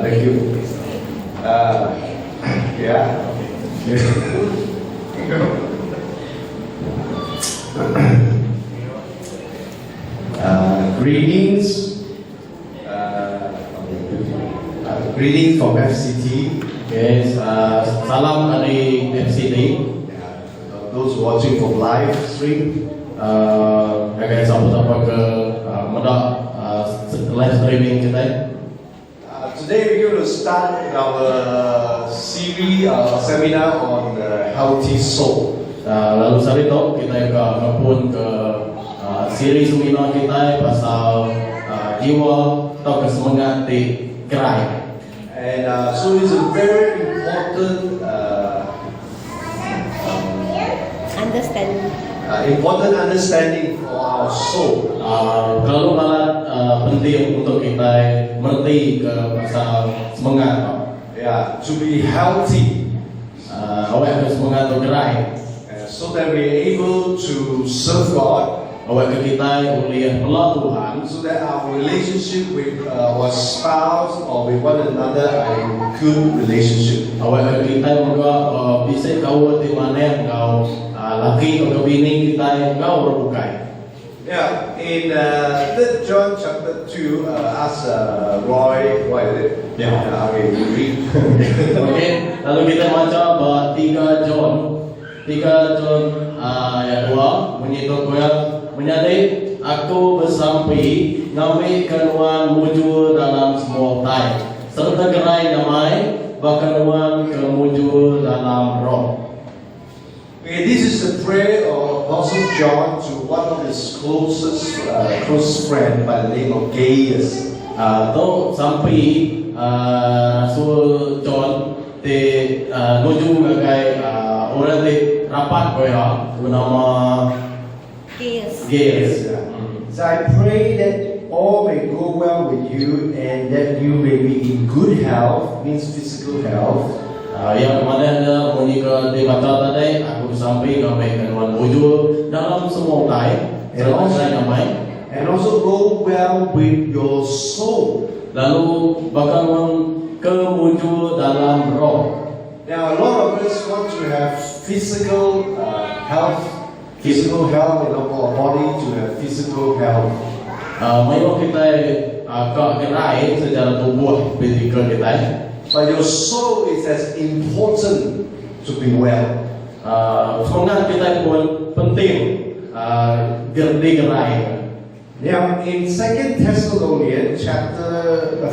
Thank you. Yeah. Greetings. Greetings from FCT. Okay, salam dari FCT. Those watching from live stream. Agak sama-sama ke live streaming kita. Today we're going to start our series seminar on the healthy soul. Lalu hari itu kita ngepun ke siri seminar kita pasal jiwa atau kesemangat di gerai. And so it's a very important understanding for our soul. Kalau malah penting untuk kita mengerti ke pasal semangat. Yeah, to be healthy. Awak ke semangat atau gerai. So that we're able to serve God. Awak ke kita boleh melalui Tuhan. So that our relationship with our spouse or with one another are a good relationship. Awak ke kita juga bisa kau di mana kau laki atau bini kita kau berbukai. Yeah, in 3 John chapter 2, ask Roy, what is it? Yeah. Okay, you read. Okay, lalu kita baca bahwa 3 John ayat 2 menyitu menyadari aku bersampai ngambil kenuan mujur dalam semua tai serta gerai damai bakanuan kemujur dalam roh. Okay, this is the prayer of Apostle John to one of his close friend by the name of Gaius. Tu sampai Rasul John di nuju ngagai orang di rapat koya nama Gaius. So I pray that all may go well with you and that you may be in good health, means physical health. Yang mana menikah di baca tadi aku sampai ngambil kenuan mujur dalam semua tai and also go well with your soul. Lalu bakanuan kemujur dalam roh. Now a lot of us want to have physical health in our body, to have physical health. Memang kita gerai secara tubuh fizikal kita. But your soul is as important to be well. Semangat kita pun penting gerai. Now in 2 Thessalonians chapter 5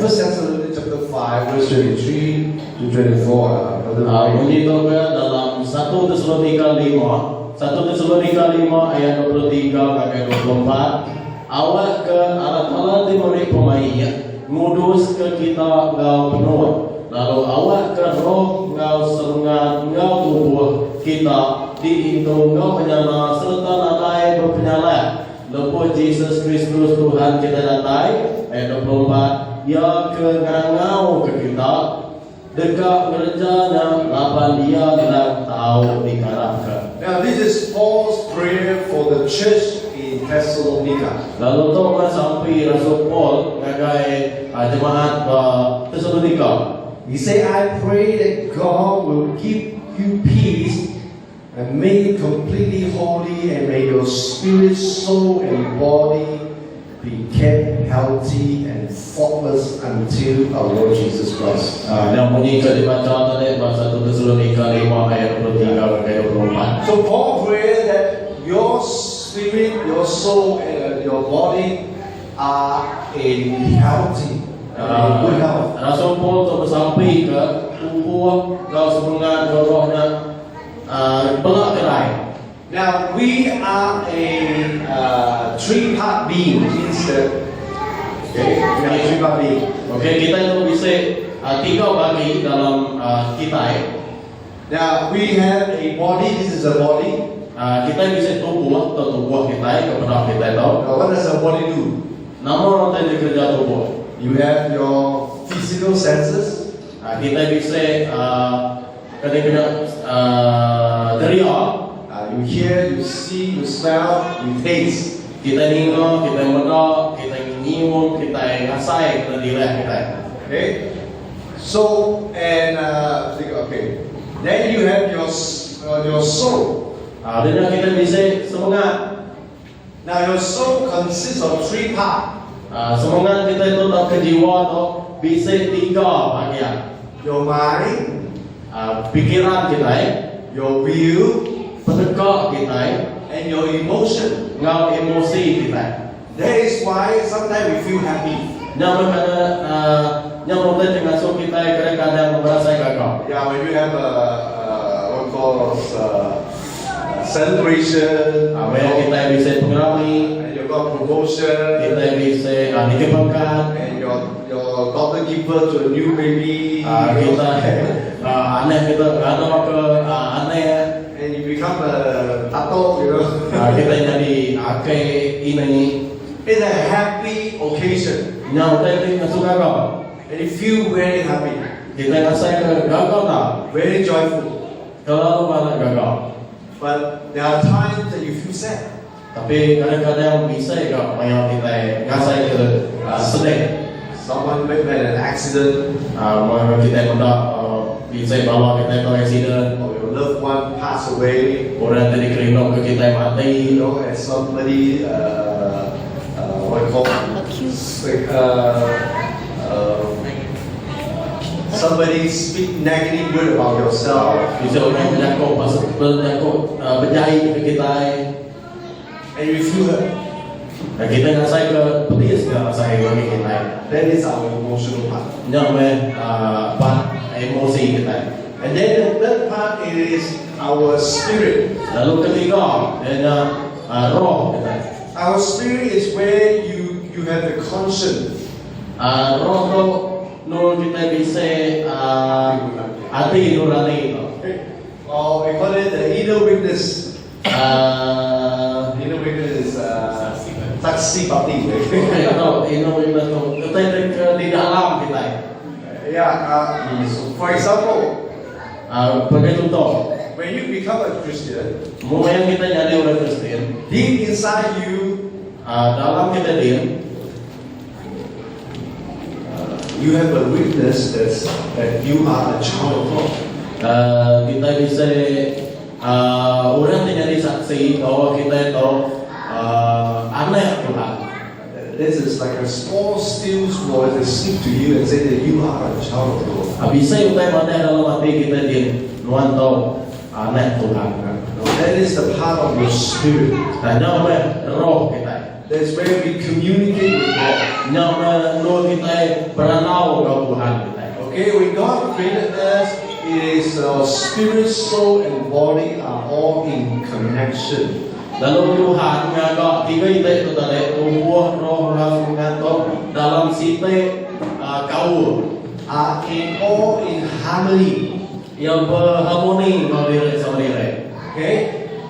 verse 23 to 24. Bunyi dalam 1 Tesalonika 5 ayat 23 sampai 24. Awak ke Allah di mari pemain ngudus ke kita ngau penuh. Lalu awak ke roh ngau semangat ngau tubuh kita dihitung ngau menyala serta natai berpenyala. Lepas Yesus Kristus Tuhan kita datai ayat 24. Ya ke ngau ke kita dekat kerjanya lapan dia bilang tahu dikarahkan. Now this is Paul's prayer for the church in Thessalonica. Lalu tu kan sampai Rasul Paul ngagai jemaat Thessalonica. He say, I pray that God will give you peace and make you completely holy, and may your spirit, soul, and body be kept healthy and faultless until our Lord Jesus Christ. Yang bunyi ke dibaca tadi bahasa 1 Tesalonika 5 ayat 23 sampai 24. So Paul pray that your spirit, your soul, and your body are in healthy, in good health. Rasul Paul tu bersampai ke tubuh kau semangat kau rohnya pelak gerai. Now we are a three-part being. Means that we are three-part being. Okay, kita itu bisa 3 bagi dalam kita. Now we have a body. This is a body. Kita bisa tubuh atau tubuh kita kepada kita itu. Now what does a body do? Namun nanti kerja tubuh. You have your physical senses. Kita bisa ketika teriak. You hear, you see, you smell, you taste. Kita nengok, kita mendak, kita nyium, kita ngasai, kita dilihat kita. Okay. So and okay, then you have your soul. Dan kita bisa semangat. Now your soul consists of three parts. Semangat kita itu tak kejiwa tu bisa 3 bahagian. Your mind, Pikiran kita, your will, penegak kita, and your emotion. ngau emosi kita. That is why sometimes we feel happy. Yang mungkin dengan so kita kadang-kadang merasa gagap. Yeah, when you have what calls celebration, Apabila kita bisa pengerami, and you got promotion, kita bisa dikembangkan, and your doctor give birth to a new baby, kita aneh kita anak ke aneh, and you become a tato, you know. kita jadi akai ini. It's a happy occasion, Yang kita suka gagap, and you feel very happy, kita rasa gagap tak? very joyful. Kalau banyak gagap. But there are times that you feel sad. Tapi kadang-kadang bisa juga banyak kita rasa kita sedih. Someone met an accident, Kita hendak bisa bawa kita ke accident. or your loved one passed away, Orang tadi kerinok ke kita mati. you know, and somebody, what you call, somebody speak negative word about yourself, Bisa orang berjakut berjahit ke kita. and you feel hurt. Dan kita rasa ke pedis ke rasa bagi kita. That is our emotional part. Yang part emosi kita. And then the third part is our spirit. Lalu ketiga dengan roh kita. Our spirit is where you have the conscience. Roh tu nur kita bisa hati nurani itu. Or we call it the inner witness. Inner witness is saksi bhakti. Itu kita di dalam kita. Yeah. So for example, Sebagai contoh, when you become a Christian, mulai kita jadi orang Kristen, deep inside you, dalam kita diam, you have a witness that you are a child of God. kita bisa orang menjadi saksi bahwa kita itu anak Tuhan. This is like a small still voice that speaks to you and say that you are a child of God. Bisa kita mana dalam hati kita diam, nuan tahu anak Tuhan. That is the part of your spirit. Nama roh kita. That's where we communicate with God. Nama nur kita beranau ke Tuhan kita. Okay, when God created us, it is our spirit, soul, and body are all in connection. Lalu Tuhan mengagak tiga itu tadi tubuh, roh, dan mengantuk dalam site kau Are all in harmony. yang berharmoni diri sama diri. Okay?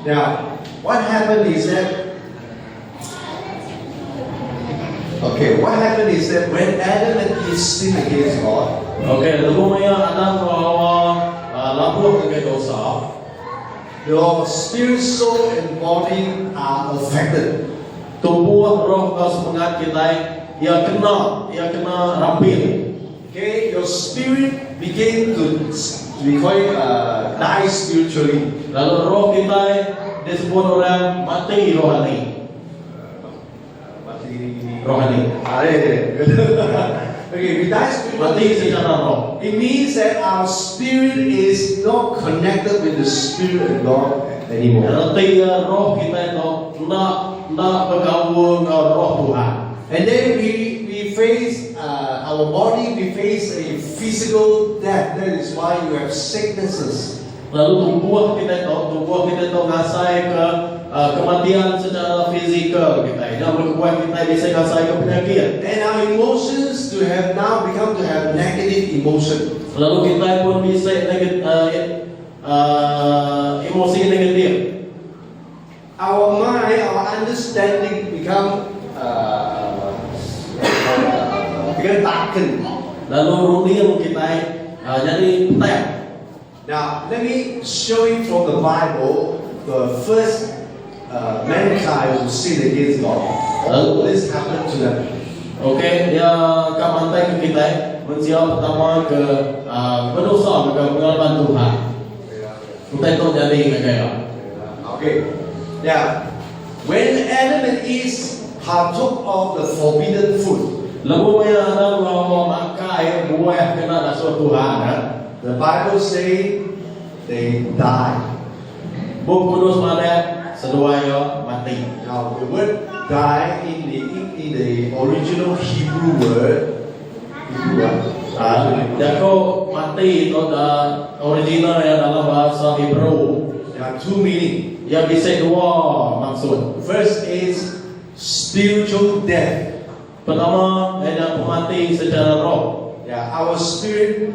Now, what happened is that when Adam and Eve sinned against God, Okey, lalu Adam bahawa labuh ke dosa. your spirit, soul, and body are affected. Tubuh, roh, dan semangat kita ia kena rampil. Okay, your spirit begin to we call it die spiritually. Lalu roh kita disebut orang mati rohani. Rohani. Okay, we die Mati spiritually. secara roh. It means that our spirit is not connected with the spirit of God anymore. Arti roh kita itu nak bergaul dengan roh Tuhan. And then we face our body, we face a physical death. That is why you have sicknesses. Lalu tubuh kita itu ngasai ke kematian secara fizikal kita. Yang berkuat kita bisa ngasai ke penyakit. And our emotions have now become to have negative emotion. Lalu kita pun bisa emosi negatif. Our mind, our understanding become darkened. Lalu rutin kita jadi petek. Now, let me show you from the Bible the first mankind who sinned against God. All this happened to them. Okey, dia akan mantai ke kita. manusia pertama ke berdosa ke pengalaman Tuhan. Kita itu jadi kayak. Okay. Yeah. When Adam and Eve partook of the forbidden food, Lalu yang ada mau makai buah kena dasar Tuhan. the Bible say they died. Buku kudus mana seduanya mati. Now the word die in the original Hebrew word, Jika mati itu original yang dalam bahasa Hebrew. there are two meanings. Yang bisa dua maksud. First is spiritual death. Pertama, ada pemati secara roh. Yeah, our spirit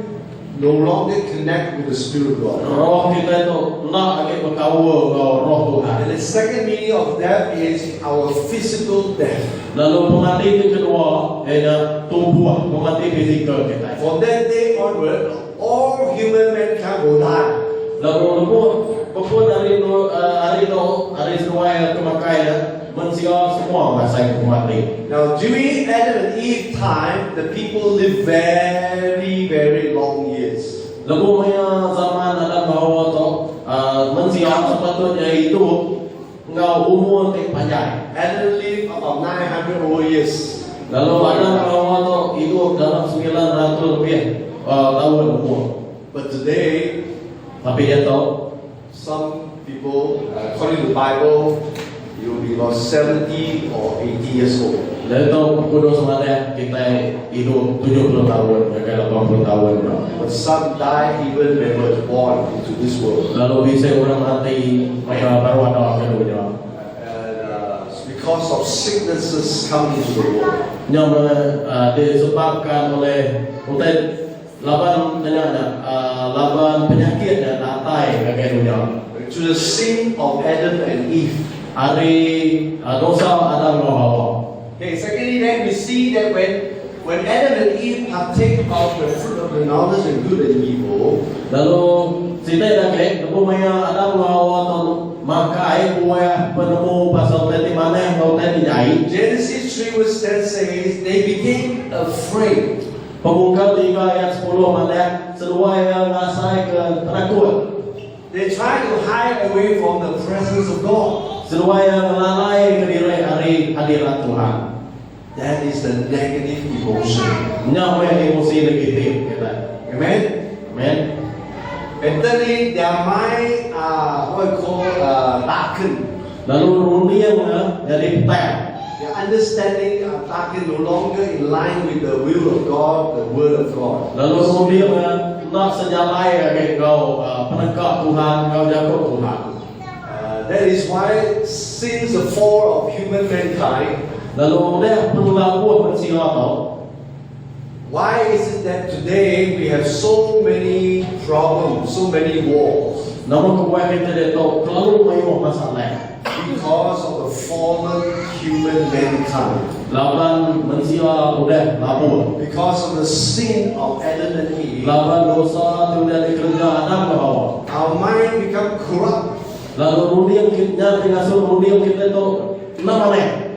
no longer connect with the Spirit of God. Roh kita itu nak lagi berkawal dengan roh Tuhan. And the second meaning of death is our physical death. Lalu pemati yang kedua, ada tubuh pemati fizikal kita. From that day onward, all human mankind will die. Lalu pupuk dari hari semua yang kemakai manusia semua masa mati. Now, during Adam and Eve time, the people live very, very long years. Lalu punya zaman ada bahawa tu manusia sepatutnya hidup ngau umur yang panjang. Adam lived about 900 over years. Lalu ada bahawa tu hidup dalam 900 lebih tahun umur. But today, Tapi dia tahu some people, according to the Bible, you will be about 70 or 80 years old. dia tahu kudus mana kita hidup 70 tahun, ya 80 tahun. But some die even when they were born into this world. Lalu bisa orang mati mereka baru ada keduanya. And it's because of sicknesses coming into the world. Yang disebabkan oleh laban penyakit dan datai ke dunia. To the sin of Adam and Eve. Hari dosa Adam dan Hawa. Okay, secondly, then we see that when Adam and Eve partake of the fruit of the knowledge of good and evil, Lalu cerita lagi, rupanya Adam dan Hawa tu makai buah penemu pasal tadi mana yang kau tadi jahit. Genesis 3 verse 10 says they became afraid. Pembuka 3 ayat 10 mana sedua yang ngasai ke takut. They tried to hide away from the presence of God. Sedua yang lalai ke diri hari hadirat Tuhan. That is the negative emotion. Nyawa emosi negatif kita. Amen? Amen. And thirdly, their mind are what we call darkened. Lalu rundiangnya jadi petak. Their understanding are darkened, no longer in line with the will of God, the word of God. Lalu rundiangnya nak sejalai ke kau penegak Tuhan, kau jaga Tuhan. That is why since the fall of human mankind, Lalu dia penulabuh manusia tau. why is it that today we have so many problems, so many wars? Namun kebuah kita dia tahu terlalu banyak masalah. Because of the fallen human mankind. Laban manusia udah labuh. Because of the sin of Adam and Eve. Laban dosa tu dari kerja Adam ke Hawa. Our mind become corrupt. Lalu rundiang kita pengasuh rundiang kita tu nama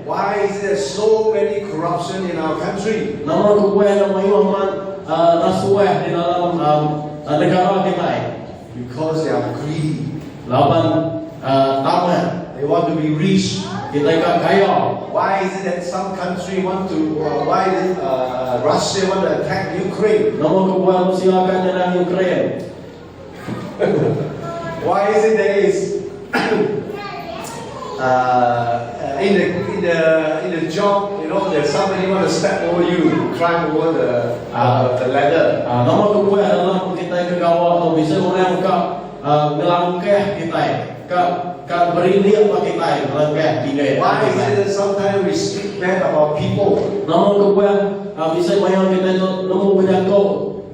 Why is there so many corruption in our country? Namun kebuah yang mayuman rasuah di dalam negara kita. Because they are greedy. Laban tamat. They want to be rich. Kita ikat kaya. Why is it that some country want to? Why did Russia want to attack Ukraine? Namun kebuah Rusia akan menyerang Ukraine. Why is it there is in the job, you know, there's somebody want to step over you, climb over the ladder. Namun kebuah dalam kita ke kawah atau bisa orang ke ngelangkah kita ke berindik bagi kita ngelangkah tinggal. Why is it that sometimes we speak bad about people? Namun kebuah bisa banyak kita itu nemu berjangkau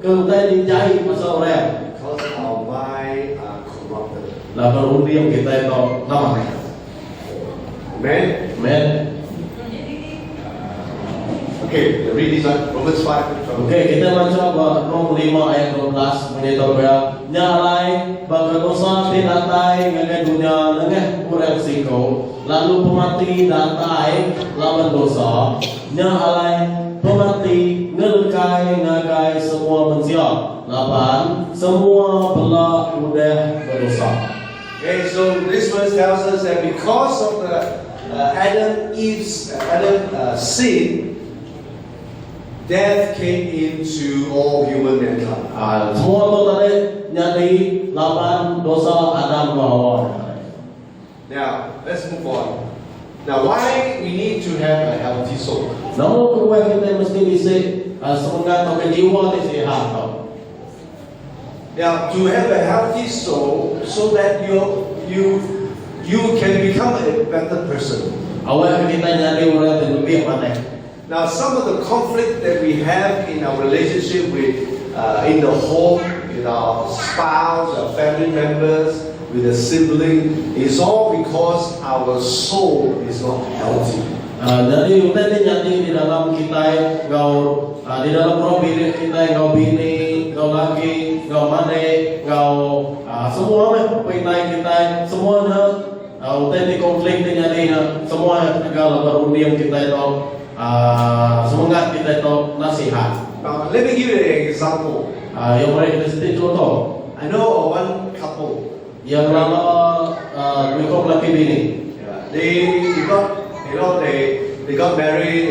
ke kita dijahit pasal orang. Because our mind are corrupted. Lalu undi yang kita itu nama. Amen. Amen. Okay, read this one, Romans 5. Okey, kita baca Rom 5 ayat 12 menyatakan bahawa nyalai bagi dosa dinatai dengan dunia dengan kurang siko lalu pemati datai lawan dosa nyalai pemerhati, ngelkai, ngagai semua manusia. 8. Semua belah udah berdosa. Okay, so this verse tells us that because of the Adam sin, death came into all human mankind. Semua tu tadi nyari 8 dosa Adam dan Hawa. Now, let's move on. Now, why we need to have a healthy soul? Namun kedua kita mesti bisa semangat atau jiwa yang sihat. Now, to have a healthy soul, so that you can become a better person. Awak kita nyari orang yang lebih mana? Now, some of the conflict that we have in our relationship with, in the home, with our spouse, our family members, with a sibling, is all because our soul is not healthy. Jadi udah nyari di dalam kita di dalam roh bini kita bini, laki, mane, semua kita semuanya udah di konflik nyari semua segala berunding kita itu semangat kita itu nasihat. Now, let me give you an example. Yang mereka kita contoh. I know one couple. Yang lama mereka laki bini. They got married,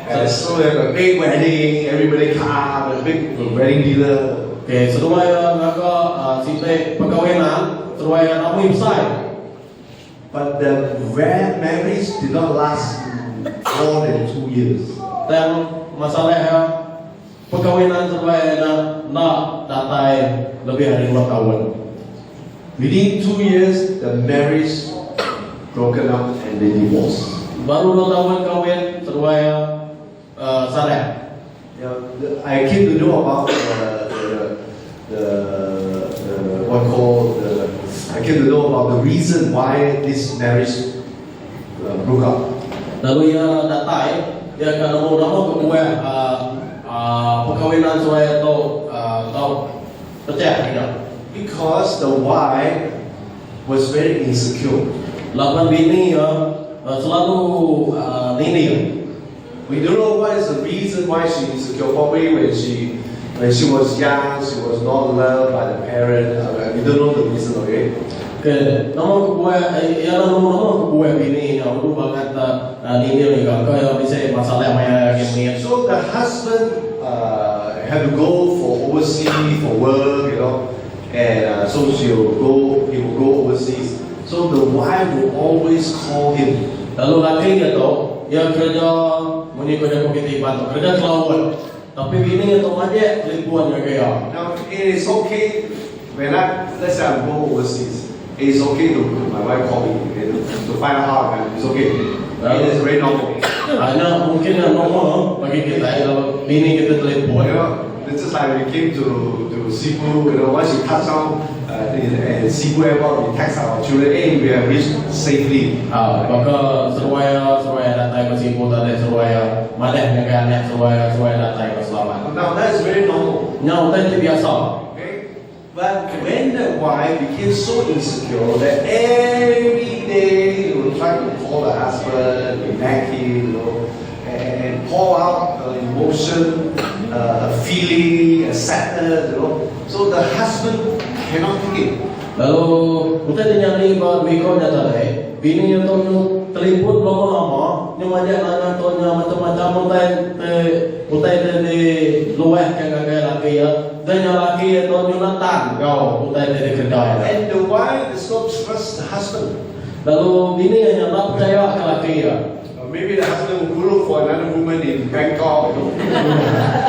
and so they have a big wedding. Everybody come, a big wedding dinner. Okay, seruai mereka sampai perkahwinan, seruai ramai besar. But the marriage did not last more than 2 years. Dan masalah perkahwinan seruai nak datai lebih dari 2 tahun. Within 2 years, the marriage broken up and they divorced. Baru 2 tahun kahwin seruai sarai. I came to know about I came to know about the reason why this marriage broke up. Lalu ia datai, dia akan nama kedua perkahwinan seruai atau pecah tidak. Because the wife was very insecure. 8 bini selalu nini. We don't know what is the reason why she is insecure. Probably when she was young, she was not loved by the parent. We don't know the reason, okay? Okay, nama kedua bini yang dulu banget nini ni kan, kau bisa masalah macam ni. So the husband had to go for overseas for work, and so he will go overseas. So the wife will always call him. Lalu laki itu dia kerja kerja kutipan, kerja kelauan. Tapi bini itu aja libuan gaya. Now it is okay when let's say I go overseas. It is okay to my wife call me to find out how I'm. It's okay. It is very normal. Hanya mungkin yang normal bagi kita kalau bini kita libuan. This is like we came to Cebu. Once you touch down in Cebu airport, we text our children, hey, we have reached safely. Maka seruai datang ke Cebu tadi seruai madah negara seruai datang ke selamat. Now that's very normal. Nyau itu biasa. Okay, but when the wife became so insecure that every day will try to call the husband, nag him, and pour out her emotion, a feeling, a sadness, So the husband cannot take it. Lalu kita nyari bahawa mereka nyata bini yang tu telefon lama-lama, ni macam nanya tuanya macam-macam utai di luar kagak laki ya, dan yang laki itu nyunatan kau utai di kedai. And the wife does not trust the husband. Lalu bini yang tak percaya ke laki ya. Maybe the husband will look for another woman in Bangkok.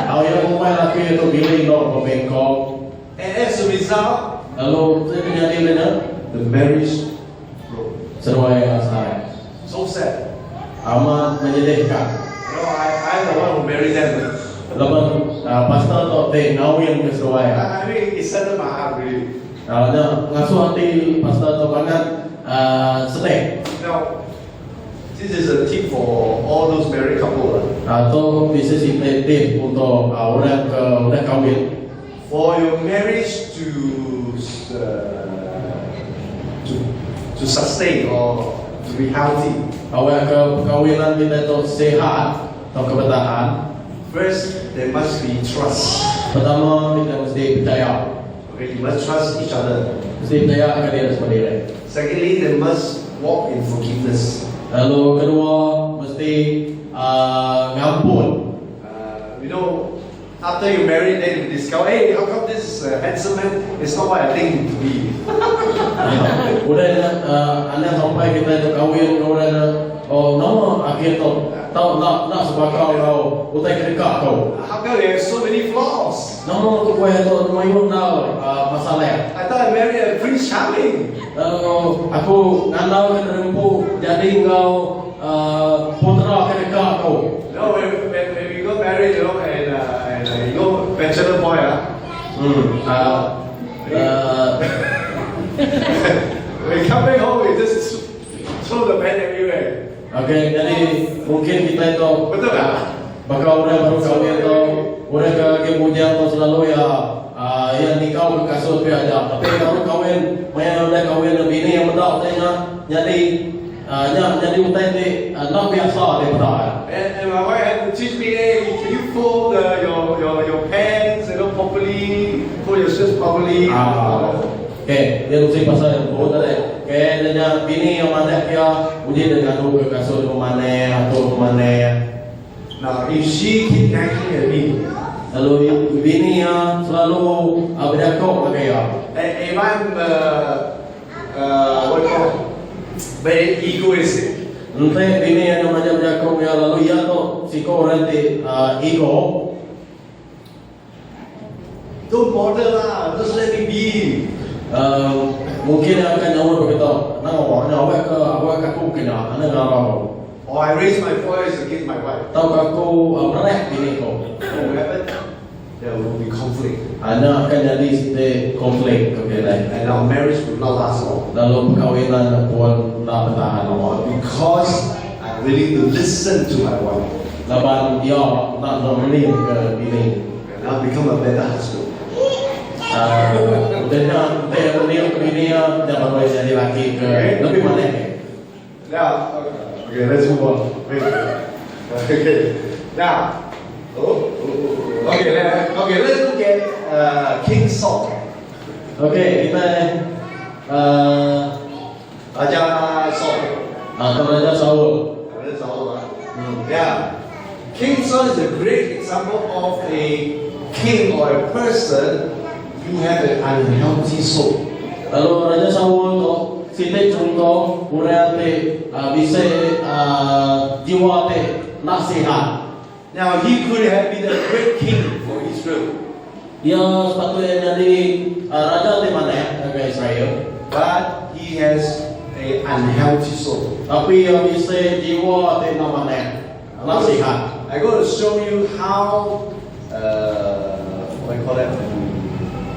Kalau yang umai laki itu bini lo ke Bangkok. And as a result, lalu terjadi mana? The marriage broke. Seruai asal. So sad. Amat menyedihkan. I'm the one who married them. Lepas pastor tu ngawin ke seruai. I mean, it saddened my heart really. Kalau ngasuh hati pastor tu banget sedih. Now, this is a tip for all those married couple. Atau bisa sih tip untuk orang kawin. For your marriage to sustain or to be healthy, Awak kawinan kita itu sehat atau kebertahan. First, there must be trust. Pertama, kita mesti percaya. Okay, you must trust each other. Mesti percaya akan diri sendiri. Secondly, they must walk in forgiveness. Lalu kedua, mesti ngampun. You know, after you marry, then you discover, hey, how come this handsome man is not what I think him to be? Kemudian anda sampai kita itu kahwin, kemudian nama akhir tu tahu nak sebagai kau utai kedekat kau. How come they have so many flaws? Nama tu kau itu mayun tahu masalah. I thought I married a Prince Charming. Aku ngandau ke rempu jadi kau putra kedekat kau. No, when we got married, you know, and you go bachelor boy, when come back home, we just throw the pen everywhere. Okay, jadi mungkin kita itu Betul tak? bakal orang baru kahwin tu, orang ke kemudian tu selalu yang nikah ke kasut dia ada. Tapi kalau kahwin, macam orang kahwin lebih ni yang betul tanya, jadi utai ni nak biasa dia betul. And my wife had to teach me, hey, can you fold your pants, you know, properly, fold your shirts properly. Okay, dia mesti pasal yang betul tadi. Okay, dia bini yang mana dia, uji dengan tu ke kasut mana atau mana. Now, if she keep nagging at me, Lalu bini yang selalu berdakok pakai ya. and if I'm what do you call it? Very egoistic, Entah bini yang macam berdakok ya lalu ya tu siko orang ti ego. don't bother lah, just let me be. Mungkin akan nyawa begitu. Nyawa ke awak aku kena, anda ngarau. Or I raise my voice against my wife. Tahu aku merek bini kau. What will happen? There will be conflict, Anda akan jadi konflik kemudian. and our marriage will not last long. Lalu perkahwinan pun tak bertahan lama. Because I'm willing to listen to my wife, Laban dia nak memenuhi ke bini. and I'll become a better husband. Kemudian dia memenuhi ke bini dia baru jadi laki ke lebih mana? Now, okay, let's move on. Wait. Okay, now, let's look at King Saul. Okey, kita Raja Saul. Raja Saul. Raja Saul, yeah. King Saul is a great example of a king or a person who have an unhealthy soul. Lalu Raja Saul tu sini contoh orang te bisa jiwa te nasihat. Now, he could have been a great king for Israel, Dia sepatutnya jadi raja di mana negara Israel. but he has an unhealthy soul. Tapi yang bisa jiwa di mana nasihat. I'm going to show you how, what do you call that?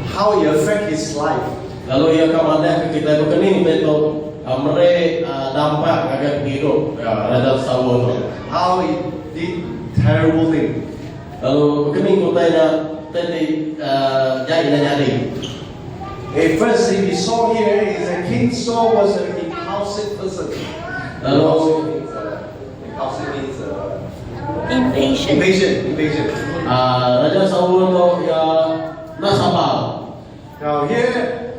How it affect his life. Lalu ia kemana kita berkening itu mereka dampak akan hidup Raja Saul tu. How he did terrible thing. Lalu berkening kutanya tadi jadi. First thing we saw here is that King Saul was an impulsive person. Lalu Impulsive means Impatient. impatient. Raja Saul tu ya nasabar. Now here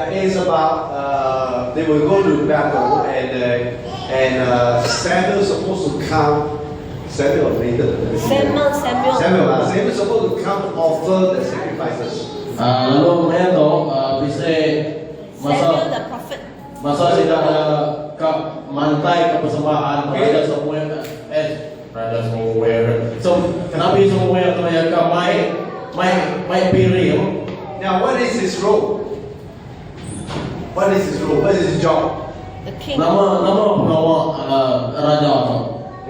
is about they will go to battle and Samuel supposed to come. Samuel later. Samuel. Samuel supposed to come to offer the sacrifices. Lalu mereka tu bisa Samuel the prophet. masa tidak ke mantai ke persembahan Raja Samuel Raja Samuel. So Nabi Samuel tu yang ke mai piring. Now what is his role? What is his role? What is his job? The king. Nama pengawal raja tu.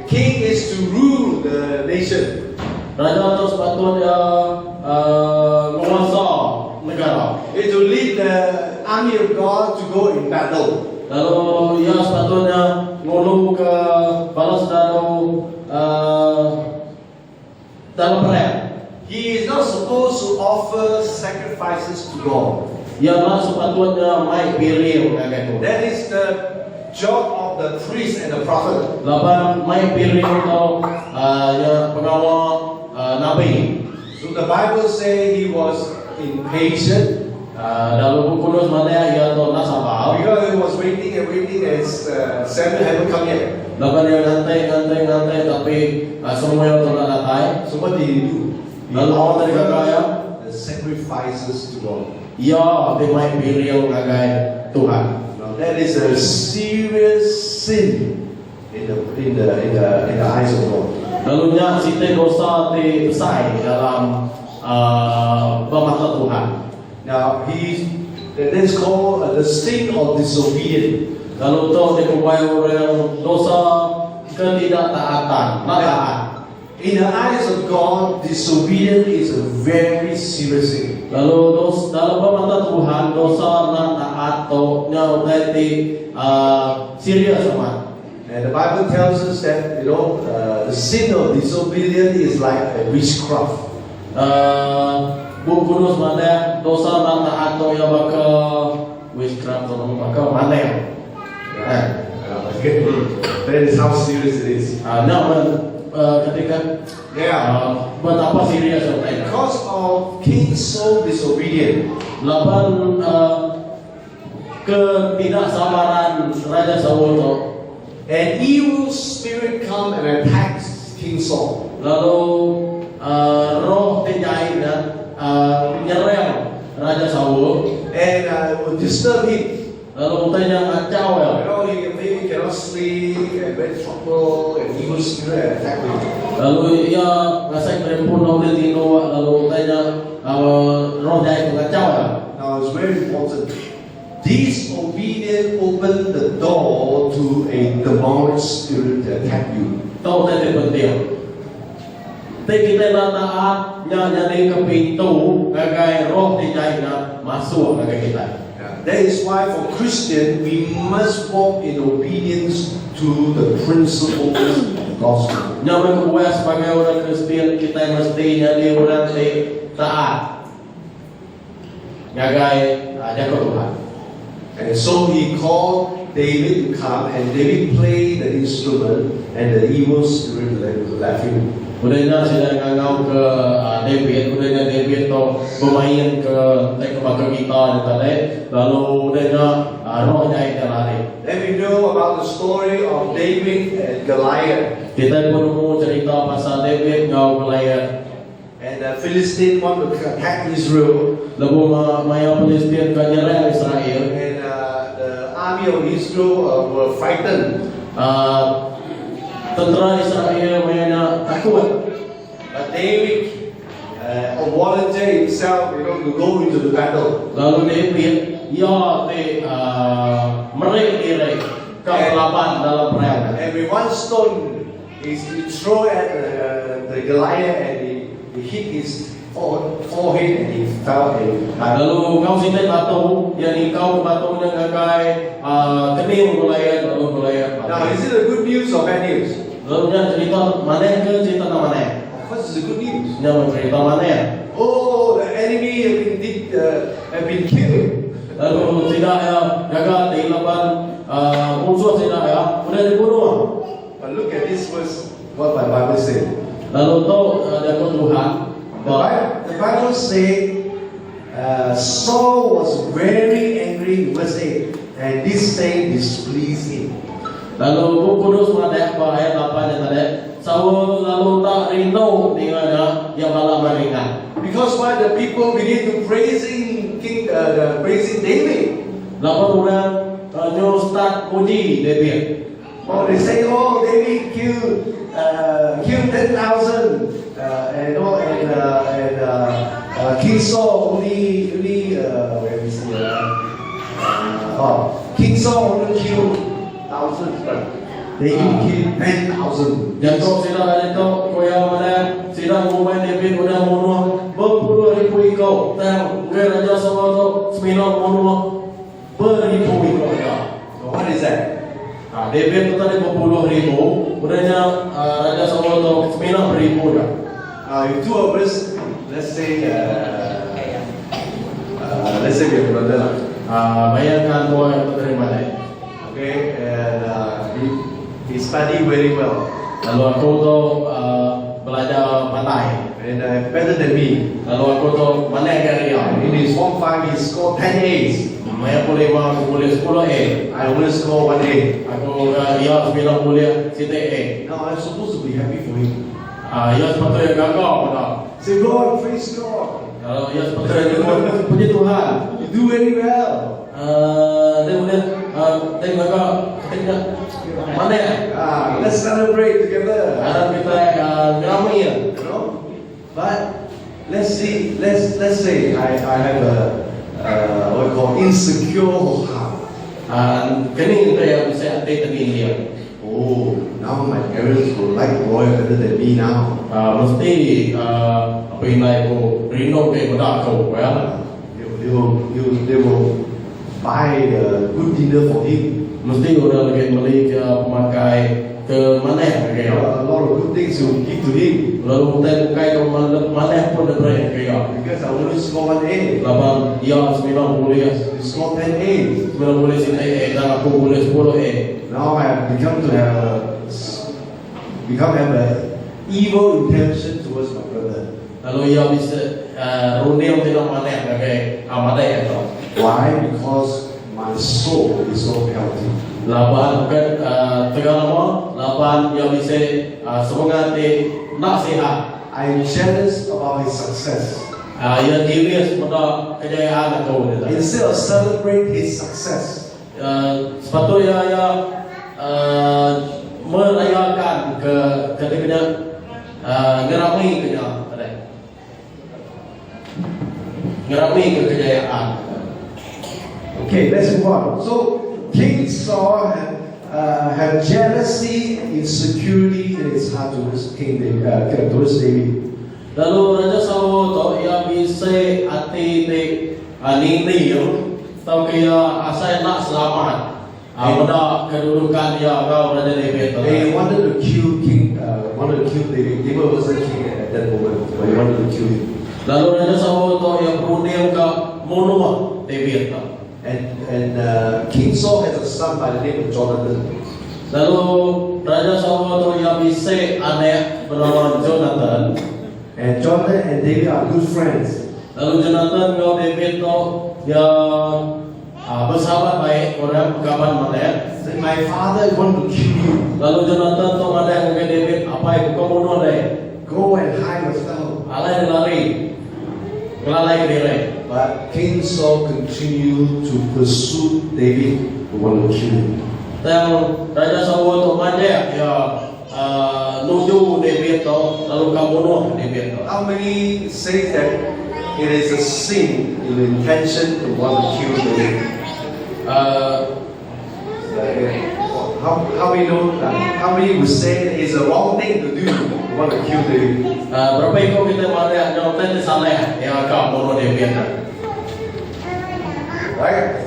The king is to rule the nation. Raja tu sepatutnya menguasa negara. Is to lead the army of God to go in battle. Lalu ia sepatutnya ngulu ke balas dalam perang. He is not supposed to offer sacrifices to God. Ia lah sepatutnya mai piring agak tu. That is the job of the priest and the prophet. Laban mai piring tu ya pengawal nabi. So the Bible say he was impatient Dalam buku Kudus mana ia tu nak sabar. because he was waiting and waiting and Samuel haven't come yet. Lepas dia ngantai tapi semua tu nak datang. So what did he do? He Lalu apa tadi kata ya? the sacrifices to God. Ya, dia main biriau ngagai Tuhan. Now that is a serious sin in the eyes of God. Lalu nya siti dosa ti besar dalam mata Tuhan. Now that's called the sin of disobedience. Lalu tu dia kubai orang dosa ketidaktaatan, nak taat. In the eyes of God, disobedience is a very serious sin. Lalu dalam mata Tuhan dosa nak taat tu nya berarti serius amat. And the Bible tells us that the sin of disobedience is like a witchcraft. Buku Kudus mana dosa nak taat tu yang bakal witchcraft tu bakal mana? Okay. That is how serious it is. Ketika Yeah. betapa serius itu. Because of King Saul disobedient, Lapan ketidaksabaran Raja Saul itu, an evil spirit come and attacks King Saul. lalu roh tinjai dan nyerang Raja Saul, And will disturb him. lalu tanya kacau ya. He maybe cannot sleep and very trouble and evil spirit attack him. Lalu ia ngasai perempuan oleh tino, lalu tanya roh jai itu kacau ya. Now it's very important. Disobedience open the door to a demonic spirit to attack you. Tahu tadi penting. Tapi kita nak taat nyari ke pintu, gagai roh tinjai na masuk ke kita. That is why for Christian we must walk in obedience to the principles of the gospel. Nyaman kuat sebagai orang Kristen kita mesti jadi orang taat. Gagai jaga Tuhan. And so he called David to come, and David played the instrument, and the evil spirit left him. Udahnya sudah ngangau ke David, udahnya David tu bermain ke bakal gitar tadi, lalu udahnya rohnya itu lari. Then we know about the story of David and Goliath. Kita pun mau cerita pasal David ngau Goliath. And the Philistine want to attack Israel, Lalu maya Palestin kan nyerang Israel. and the army of Israel were frightened. Tentera Israel mainnya takut. But David volunteered himself, to go into the battle. Lalu David ya mereka diri kegelapan dalam perang. And with one stone, he threw at the Goliath, and he hit his forehead, and he fell and died. Lalu kau sini batu, yang kau batu yang gagai kening Goliath, lalu Goliath Now, mati. is it a good news or bad news? Lalu dia cerita mana ke cerita mana? Of course, it's a good news. Dia cerita mana? Oh, the enemy have been killed. Lalu tidak ya gagal di lapan musuh tidak ya sudah dibunuh. But look at this verse, what my Bible said. Lalu tu ada Tuhan. The Bible said Saul was very angry, verse 8, and this thing displeased him. Lalu Buku Kudus mengatakan apa ayat 8 yang tadi, Saul lalu tak rindu dengannya yang malah meringan. Because why the people begin to praising David. Lalu orang new start puji David. Oh, they say, oh, David killed 10,000, and King Saul only where we see King Saul only killed thousands, but David killed 10,000. Dan kau sila itu kau yang mana sila ngomong David udah bunuh berpuluh ribu ikau, dan Raja Saul itu 9 bunuh beribu ikau ya. So what is that? David itu tadi berpuluh ribu, udahnya Raja Saul itu 9 ribu ya. Now, if two of us, let's say we have a brother, Bayangkan kau yang dari mana? okay, and he studied very well, Lalu aku tu belajar pandai. and better than me. Lalu aku tu mana yang dia? In his Form 5, he scored 10 A's. Maya boleh mah aku boleh 10 A. I only scored 1 A. Aku dia 9 boleh sita A. Now I'm supposed to be happy for him. Ia sepatutnya gagal pada. Say, Lord, praise God. Kalau ia sepatutnya puji Tuhan. You do very well. Dia boleh dia gagal ketika mana? Let's celebrate together. Ada kita ramai ya. You know? But let's say I have a what we call insecure heart. Kini kita yang bisa ada tadi dia. Oh, now my parents will like Roy better than me now. Mesti apa yang aku rindu ke pada aku ya. They will buy a good dinner for him. Mesti orang lagi beli ke pemakai ke mana ke A lot of good things you give to him. lalu kita bukai ke mana pun ada ke Because I only score 1 A. lapan dia 9 boleh You score 10 A's. 9 boleh sini dan aku boleh 10 A. Now I have become a evil intention towards my brother. Lalu ia bisa rundiam tidak mana ke amada ya tu. Why? Because my soul is so healthy. Lapan kan tegak lama lapan ia bisa semangat nak sihat. I'm jealous about his success. Ia diri pada kejayaan aku ni. Instead of celebrate his success, Sepatutnya ia merayakan ketika ngeramai kejayaan. okay, let's move on. So King Saul had jealousy, insecurity in his heart towards towards David. Lalu Raja Saul tu ia bisa hati nini tahu dia asal nak selamat. Pada kedudukan dia kau Raja David. They wanted to kill David. David wasn't king at that moment, but they wanted to kill him. Lalu Raja Saul tu yang berunding ke bunuh David. And King Saul has a son by the name of Jonathan. Lalu Raja Saul tu yang bisa anak bernama Jonathan. And Jonathan and David are good friends. Lalu Jonathan kau David tu yang bersahabat baik orang kapan mana. Said, my father want to kill you. Lalu Jonathan tu mana yang David apa yang kau bunuh dia? Go and hide yourself. Alai lari, kelalai diri. But King Saul continued to pursue David who want to kill him. Dan Raja Saul tu mana ya nuju David tu lalu kau bunuh David tu. How many say that it is a sin in the intention to want to kill David? How many know? How many would say it is a wrong thing to do to want to kill David? Berapa ikut kita mana Jonathan salah yang kau bunuh David. Right?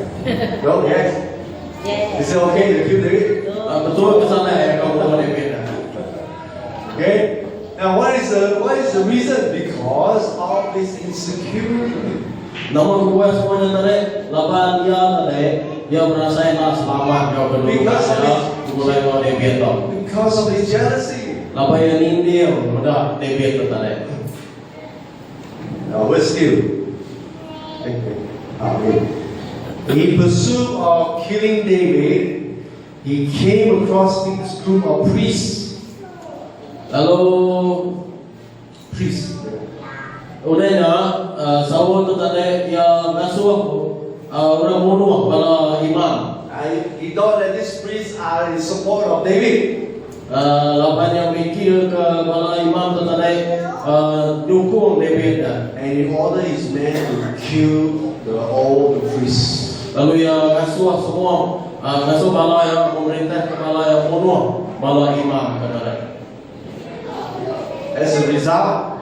No? Yes? Yes. Is it okay to kill David? Betul kesalah yang kau bunuh David. Okay? Now what is the reason? Because of this insecurity. Namun gue semuanya tadi, lapan dia tadi, dia merasa nak selamat kau kedudukan dia, mulai kau David tu. Because of his jealousy. Lapan yang ini udah David tu tadi. Now we're still. In pursuit of killing David, he came across this group of priests. Lalu Priests. udahnya Saul tu tadi dia ngasuh orang bunuh para imam. He thought that these priests are in support of David. Lapan yang mikir ke para imam tu tadi dukung David. And he ordered his men to kill all the priests. Lalu ia ngasuh semua ngasuh bala yang memerintah kepala yang bunuh bala imam kata. As a result,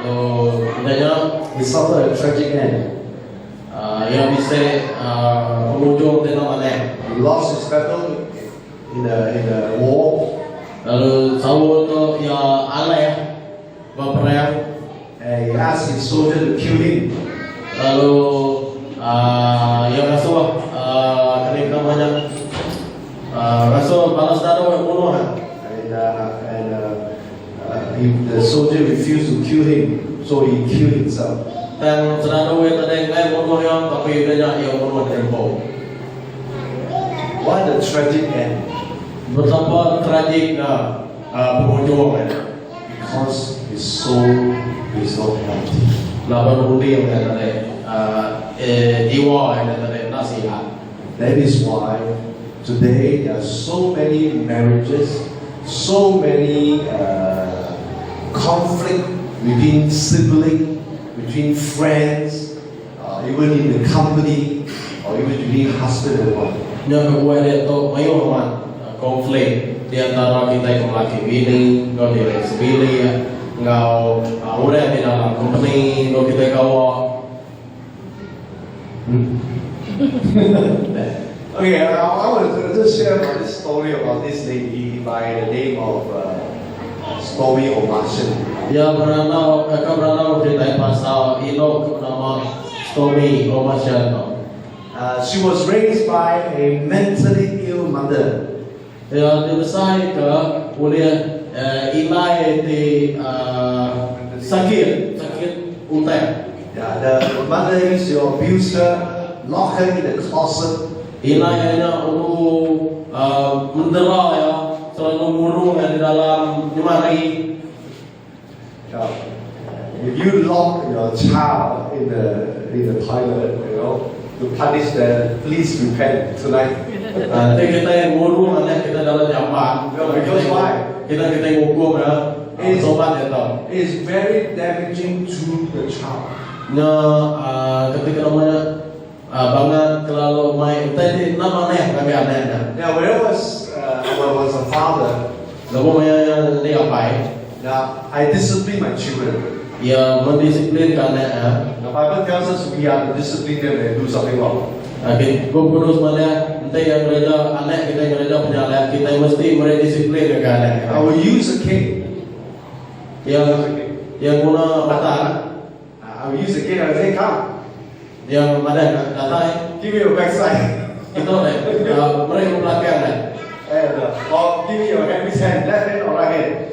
Lalu udahnya he suffered a tragic end. ia bisa penghujung tidak mana. He lost his battle in the war, Lalu Saul tu ia alih berperang. and he asked his soldier to kill him. Lalu ia ngasuh kerana banyak ngasuh balas dada yang bunuh. The soldier refused to kill him. dua tadi ngai bunuh yang tapi dia yang bunuh tempo. What a tragic end. Betapa tragik penghujung Because his soul is not healthy. laban budi yang tadi jiwa yang tadi nasihat. That is why today there are so many marriages, so many conflict between siblings, between friends, even in the company, or even between husband and wife. Yang kedua dia tu mayuman konflik di antara kita yang laki bini, kau diri sebili, kau orang di dalam company, kau kita kau. Okay, I want to just share about this story about this lady by the name of Stormy O'Martian. Ya berana cerita pasal Ino nama Stormy O'Martian. She was raised by a mentally ill mother. Ya dibesar ke oleh ilai di sakit utak. Yeah, the mother used to abuse her, lock her in the closet. Ilai nya mendera ya, selalu murung di dalam lemari. If you lock your child in the toilet, to punish them, please repent tonight. Nanti kita yang murung anak kita dalam jamban. Because why? Kita yang hukum ya, sobat itu. It is very damaging to the child. Nya ketika namanya banget kalau main tadi nama kami anaknya. Now, when I was a father, Lalu maya ni apa? now I discipline my children. Ya mendisiplin anaknya. The Bible tells us we are to discipline them when they do something wrong. Akhir kurus mana? Nanti yang gereja anak kita yang gereja penjalan kita mesti mendisiplin anak. I will use a cane. Yang guna kata. I will use a cane. I will say, come, Yang mana kata? give me your backside. Itu mereka belakang And, or give me your hand, which hand, left hand or right hand.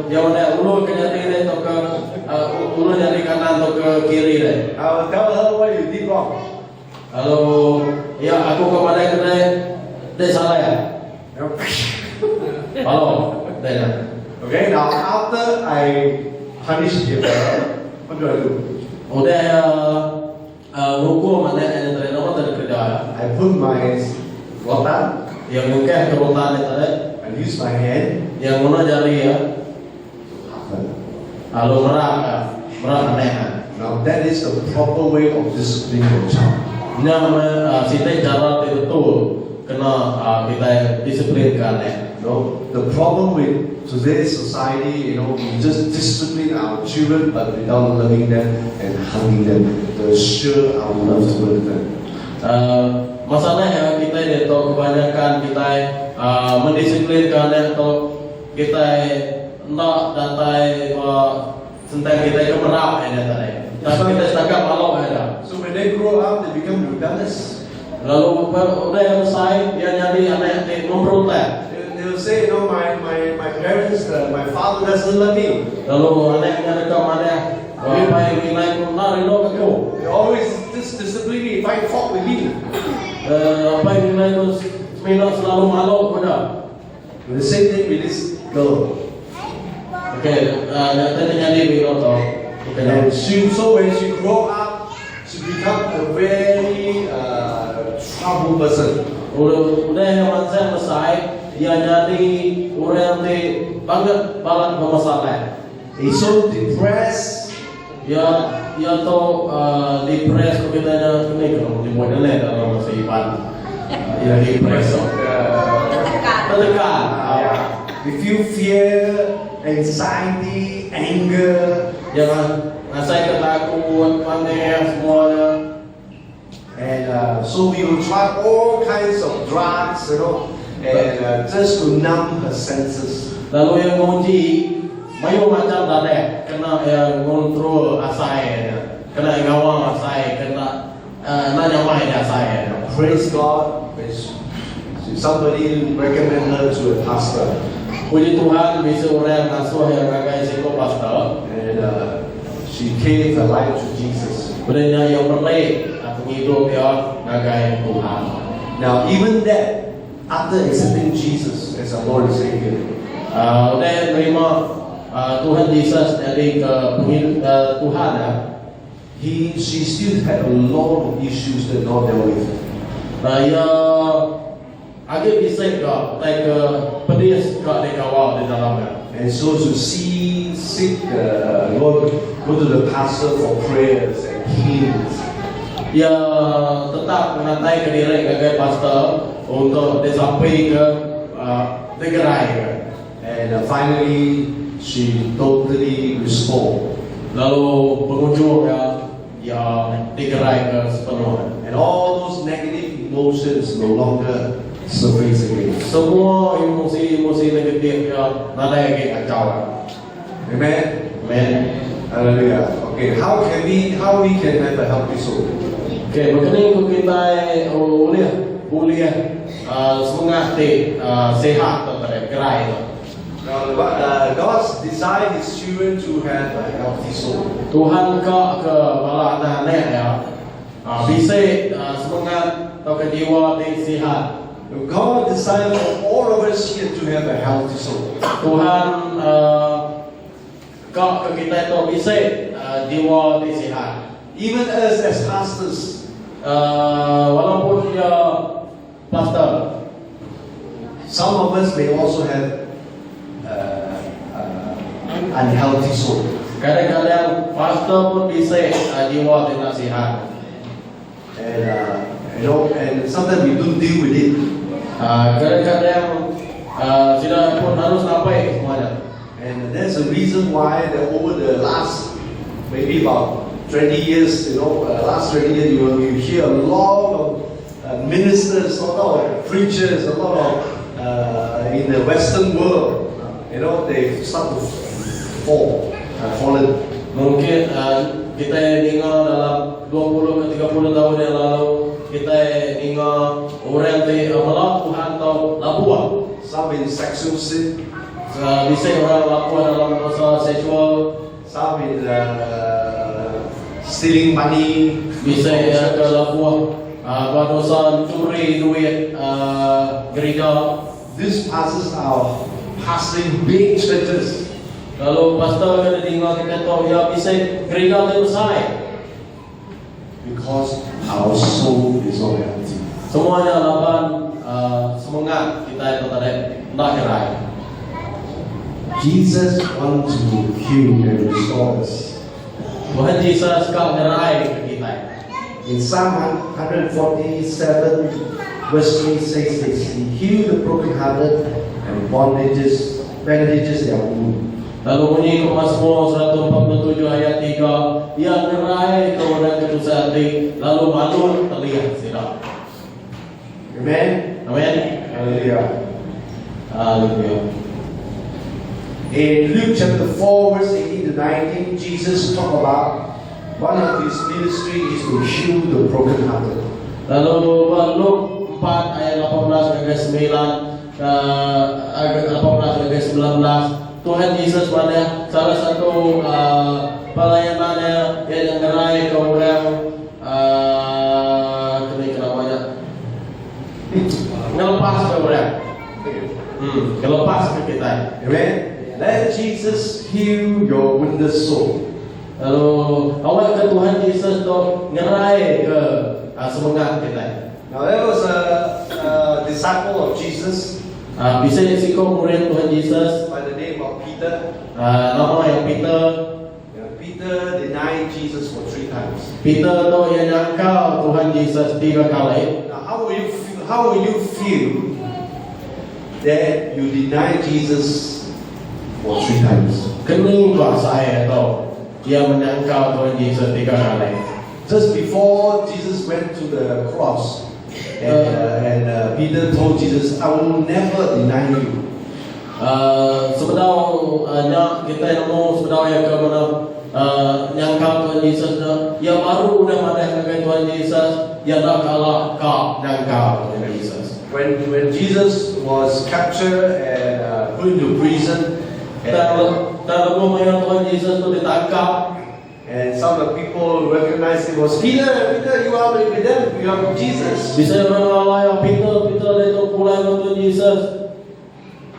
Yang mana ulu ke nyari atau ke ulu nyari kanan atau ke kiri deh. I will tell her what you did wrong. Kalau ya aku kepada kedai dia salah ya. Halo, dia. Okay, now after I punish her, what do I do? Udah hukum mana yang tadi nama tadi kerja. I put my rotan Yang mungkin kebutuhan itu tadi. and use my hand. Yang mana jari ya. Lalu merah aneh. Now that is the proper way of disciplining your child. Nya sita cara betul kena kita disiplinkan ya. The problem with today's society, we just discipline our children but without loving them and hugging them to show our love towards them. Masalahnya kita itu kebanyakan kita mendisiplinkan atau kita nak datai tentang kita kemerap ini tadi. Tapi kita setakat malu ada. So when they grow up, they become rebellious. Lalu udah selesai dia nyari anak yang memprotes. They will say, my parents, my father doesn't love me. Lalu anaknya rekam mana? Apa yang nilai pun nari lo kau. They always discipline me if I talk with me. Apa yang nilai tu minat selalu malu pada. The same thing with this girl. Okay, tadi nyari minat tu. And so when she grow up, she become a very trouble person. Udah yang masa selesai dia jadi orang yang banget balat bermasalah. He's so depressed. Ya tu depres kita nya ni kalau di model ni dalam masa iban. Ya depres. Tertekan. We feel fear, anxiety, anger. Jangan saya ketakutan, panik semuanya. And so we will try all kinds of drugs, and just to numb her senses. Lalu yang menguji, mayu macam tadi, kena yang kontrol asai, kena ngawang asai, kena nanya mai asai. Praise God. Somebody recommend her to a pastor. Puji Tuhan bisa orang asuh yang agak isiko pastor. And she she gave her life to Jesus. Berenya yang pertama penghidup ya nagai Tuhan. Now, even that, after accepting Jesus as our Lord and Savior, Udah menerima Tuhan Yesus jadi Tuhan ya. she still had a lot of issues that God dealt with. Ya agak bisa ke pedis ke dekawal di dalamnya. And so to see sick, go to the pastor for prayers and healings. Ya tetap menantai ke diri sebagai pastor untuk disampai ke negara. And finally, she totally restored. Lalu pengunjung ya digerai ke sepenuhnya. And all those negative emotions no longer surface again. Semua emosi negatif ya nadai ke kacau. Amen? Amen. Hallelujah. Okay, how we can have a healthy soul? Okay, makanya kita boleh semangat sehat terhadap gerai itu. Now, God's design His children to have a healthy soul. Tuhan ke bala anak-anak ya bisa semangat atau jiwa yang sehat. God designed for all of us here to have a healthy soul. Tuhan ke kita itu bisa jiwa yang sehat. Even us as pastors, walaupun dia pastor, some of us may also have unhealthy soul. kadang-kadang pastor pun bisa jiwa tidak sehat. And and sometimes we don't deal with it. Kadang-kadang tidak pun harus sampai semuanya. And that's the reason why that over the last maybe about 20 years, last 20 years, you hear a lot of ministers, a lot of preachers, a lot of in the Western world, they start to fallen. Mungkin kita dengar dalam 20 ke 30 tahun yang lalu kita dengar orang yang melakukan atau labuan. Some in sexual sin, Bisa orang lakukan dalam dosa seksual, some in stealing money, bisa ke labuan dosa curi duit gereja. These pastors are pastoring big churches. Lalu pastor kena dengar kita tahu ya bisa gereja itu besar. Because our soul is not healthy. Semuanya laban semangat kita itu tadi tak gerai. Jesus wants to heal and restore us. Tuhan Yesus kau gerai ke kita. In Psalm 147, verse 3 says this: He healed the brokenhearted and bandages their wound. Lalu bunyi Mazmur 147 ayat 3, Ia gerai ke orang kedosa hati, lalu malu terlihat silap. Amen? Amin. Hallelujah. Haleluya. In Luke chapter 4, verse 18 to 19, Jesus talked about one of his ministry is to heal the brokenhearted. Lalu Luke 4 ayat 18 hingga 9, ayat 18 hingga 19, Tuhan Yesus pada salah satu pelayanannya yang gerai ke orang namanya ngelepas ke orang, ngelepas ke kita. Amen? Let Jesus heal your wounded soul. Lalu awak ke Tuhan Yesus tu ngerai ke semangat kita. Now there was a disciple of Jesus Bisa siko murid Tuhan Yesus by the name of Peter. nama yang Peter. Peter denied Jesus for 3 times. Peter tu yang nyangkal Tuhan Yesus 3 kali. Now how will you feel that you deny Jesus for 3 times? Kenapa saya tu dia menyangkal Tuhan Yesus 3 kali? Just before Jesus went to the cross, and Peter told Jesus, I will never deny you. Sebenarnya kita nemu sebenarnya ke mana nyangkal Tuhan Yesus ya baru udah ada dengan Tuhan Yesus ya tak kalah kau nyangkal Tuhan Yesus. When Jesus was captured and put into prison, Terlalu banyak Tuhan Yesus tu ditangkap. And some of the people recognized it was Peter. Peter, you are with them. You are with Jesus. Bisa orang lain Peter itu pulang untuk Yesus.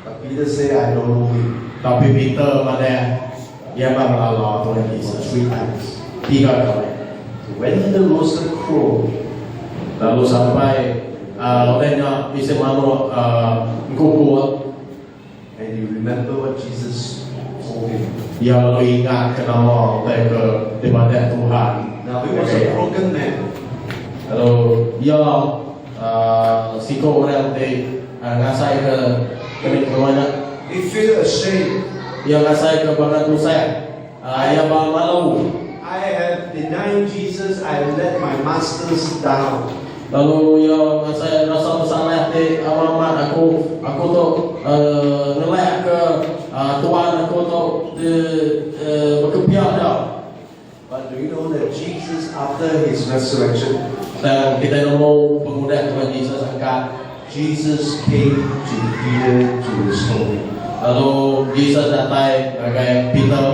But Peter said, I don't know him. Tapi Peter mana dia mengalah Tuhan Yesus 3 times. 3 kali. So when the rooster crowed, Lalu sampai olehnya bisa mahu kuku. and he remembered what Jesus told him. Dia lalu ingat kenapa mereka daripada Tuhan. Now he was a broken man. Lalu dia siko orang di ngasai ke kemana? He felt ashamed. Dia ngasai ke bagian dosa. Dia malu. I have denied Jesus. I have let my masters down. Lalu dia ngasai rasa bersalah di amamat aku tu ngelak ke Tuhan aku tu berkepiak dah. But do you know that Jesus, after his resurrection, Dan kita nemu pemuda Tuhan Yesus angkat. Jesus came to Peter to restore him. Lalu Yesus datang sebagai Peter.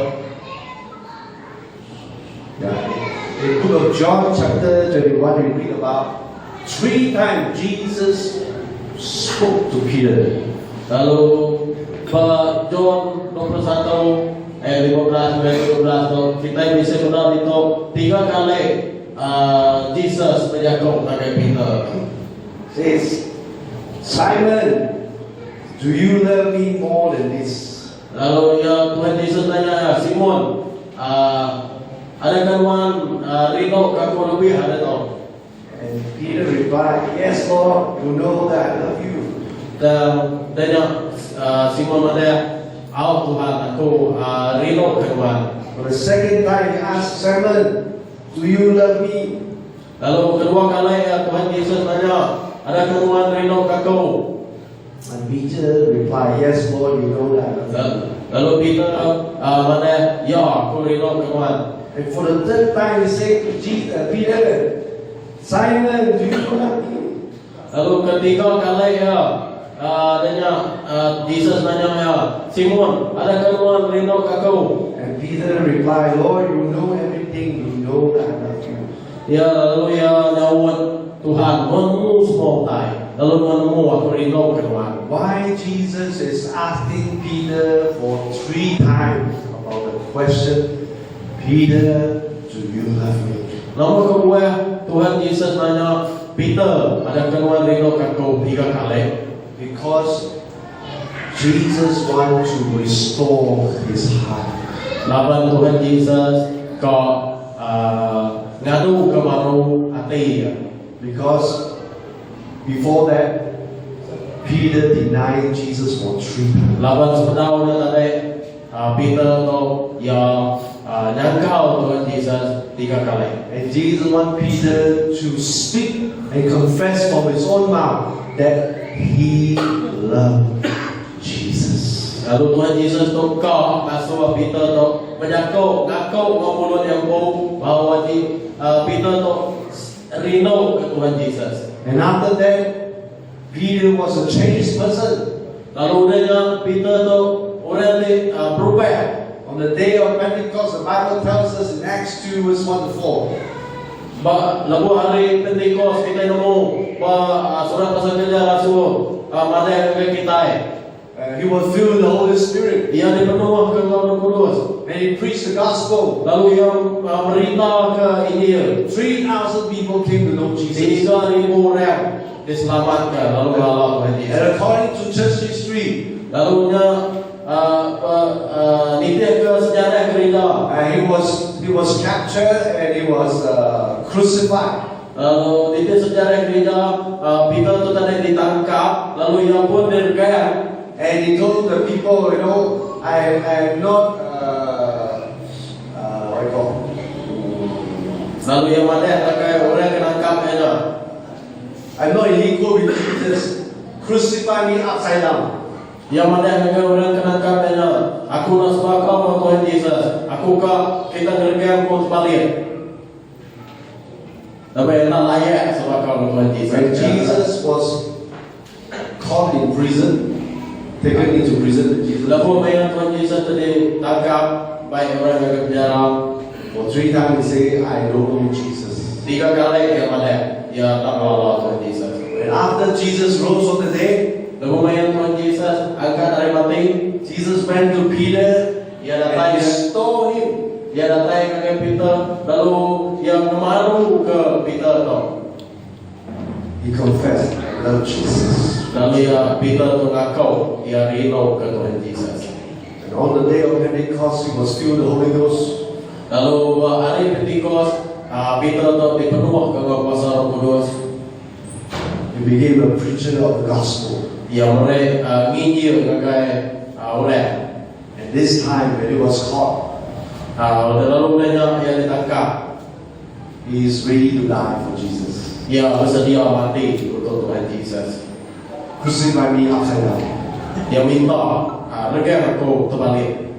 Yeah. In the book of John, chapter 21, we read about 3 times Jesus spoke to Peter. Lalu John 21 15 12 kita bisa benar itu 3 kali Jesus berjangkau kepada Peter. Says, Simon, do you love me more than this? Lalu ya Tuhan Yesus tanya Simon, adakah Tuhan rindu kamu lebih ada tahu? And Peter replied, yes, Lord, you know that I love you. Dan tanya Simon ada, Tuhan aku rindu Tuhan. For the second time, he asked Simon, do you love me? Lalu kedua kali Tuhan Yesus tanya, adakah Tuhan rindu kamu? And Peter replied, yes, Lord, you know that I love you. Lalu Peter mana, ya aku rindu Tuhan. And for the third time, he said to Peter, Simon, do you love me? Lalu ketiga kali tanya Yesus nanya ya, Simon, adakah Tuhan rindu kamu? And Peter replied, Lord, you know everything, you know that I love you. Ya lalu ya jawab Tuhan, menemu semua tahu. Lalu menemu aku rindu Tuhan. Why Jesus is asking Peter for 3 times about the question, Peter, do you love me? Nomor kedua, Tuhan Yesus nanya, Peter, adakah Tuhan rindu kamu 3 kali? Because Jesus wants to restore his heart. Laban Tuhan Yesus ke ngadu ke baru hati. Because before that, Peter denied Jesus for 3 times. Laban sebenarnya tadi Peter tu yang nyangkau Tuhan Yesus 3 kali. And Jesus wants Peter to speak and confess from his own mouth that he loved Jesus. Lalu Tuhan Yesus tu kau asuh Peter tu mengaku mulut yang bau bahwa Peter tu rindu ke Tuhan Yesus. And after that, Peter was a changed person. Lalu dia Peter tu orang ni berubah. On the day of Pentecost, the Bible tells us in Acts 2 verse 1 to 4. Lalu hari Pentecost kita nemu surat pasal kerja rasul mana yang kita. He was filled with the Holy Spirit. Ia dipenuhi ke Roh Kudus. And he preached the gospel. Lalu yang berita ke Injil. 3,000 people came to know Jesus. 3,000 orang diselamatkan. Lalu Allah Tuhan Yesus. And according to church history, Lalu nitip ke sejarah gereja. he was captured and he was crucified. Lalu nitip sejarah gereja, Peter itu tadi ditangkap. Lalu ia pun dirgayat. And he told the people, you know, I am not, what do you call? Lalu yang mana pakai orang kenangkap aja. I'm not illegal with Jesus. Crucify me upside down. Yang mana pakai orang kenangkap aja. Aku nak sebakau Tuhan Yesus. Aku kita gergam pun sebalik. Tapi enak layak sebakau Tuhan Yesus. When Jesus was caught in prison, taken into prison, Jesus, Lalu bayang Tuhan Yesus tadi tangkap baik orang yang ke penjara. For 3 times he said, I don't know Jesus. 3 kali dia balik, dia tak lalu Tuhan Yesus. And after Jesus rose on the day, Kemudian Tuhan Yesus angkat dari mati, Jesus went to Peter dia and datang, restored him. dia datang ke Peter, lalu dia memaru ke Peter tu. He confessed, I love Jesus. Lalu Peter mengaku dia rindu ke Tuhan Yesus. And on the day of Pentecost, he was filled with the Holy Ghost. Lalu hari Pentecost, Peter tu dipenuh ke kuasa Roh Kudus. He became a preacher of the gospel. Dia mulai nginjil ke orang. And this time, when he was caught, Lalu dia ditangkap. he is ready to die for Jesus. Dia bersedia mati untuk Tuhan Yesus. Crucify me upside down. Dia minta regang aku terbalik.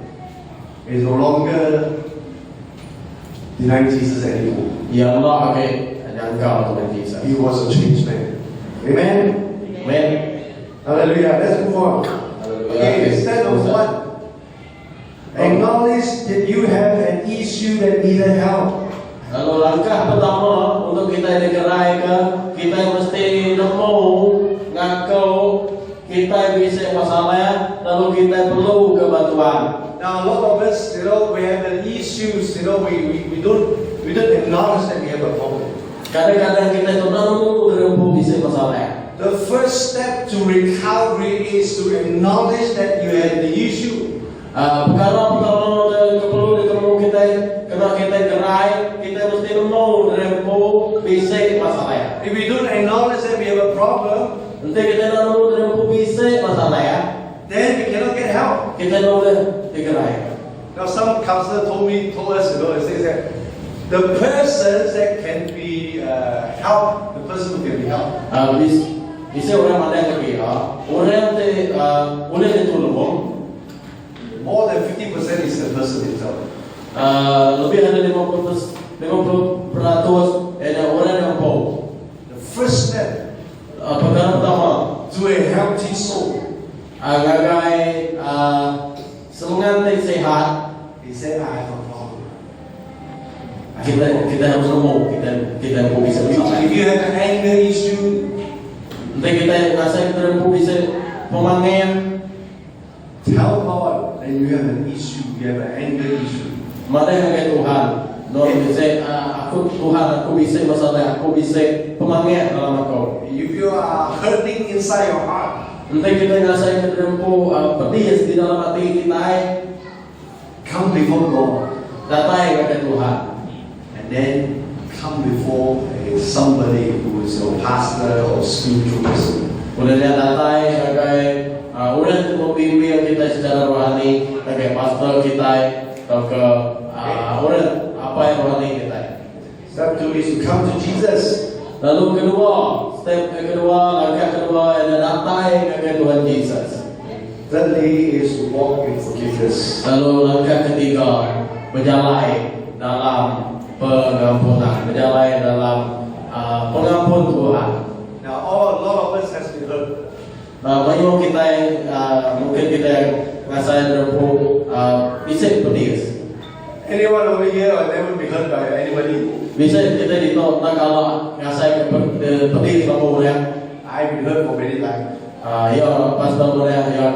He is no longer denying Jesus anymore. Dia Allah nyangka Tuhan Yesus. He was a changed man. Amen? Amen. Hallelujah. Let's move on. Okay, step number 1. Acknowledge that you have an issue that needed help. Lalu langkah pertama untuk kita dikerai ke, kita mesti nemu, ngaku, kita bisa masalah, lalu kita perlu kebantuan. Now, a lot of us, we have an issues, we don't acknowledge that we have a problem. Kadang-kadang kita itu nemu terlalu bisa masalah. The first step to recovery is to acknowledge that you have the issue. Perkara pertama perlu ditemu kita, kena kita kerai, kita mesti nemu terlalu bisa masalah. If we don't acknowledge that we have a problem, Nanti kita nemu terlalu bisa masalah, then we cannot get help. kita boleh dikerai. Now, some counselor told us, it says that the persons that can be helped, the person who can be helped. Bisa orang mana yang kira, orang tu boleh ditolong. More than 50% is the person himself. Lebih ada 50% ada orang yang mau. The first step Perkara pertama, to a healthy soul, ngagai semangat yang sehat. he said, I have a problem. Kita harus nemu, kita bisa If you have an anger issue, nanti kita rasa kita bisa pemanggilan. tell God that you have an issue, you have an anger issue. Mana yang ke Tuhan? Bisa aku Tuhan, aku bisa masalah, aku bisa pemanggilan dalam aku. If you are hurting inside your heart, Nanti kita rasa kita pedih di dalam hati kita. come before God. Datang kepada Tuhan. And then come before somebody who is your pastor or spiritual person. Kemudian datang sebagai orang yang membimbing kita secara rohani, sebagai pastor kita atau ke orang apa yang rohani kita. Step 2 is to come to Jesus. Lalu kedua, langkah kedua adalah datang kepada Tuhan Yesus. Thirdly is to walk in forgiveness. Lalu langkah ketiga, berjalan dalam pengampunan, berjalan dalam pengampun Tuhan. Now, a lot of us has been hurt. Banyak kita mungkin kita rasa terlalu bisa pedih. Anyone over here or never been hurt by anybody? Bisa kita ditolak kalau rasa pedih sama orang. I've been hurt for many times. Ya pastor orang ya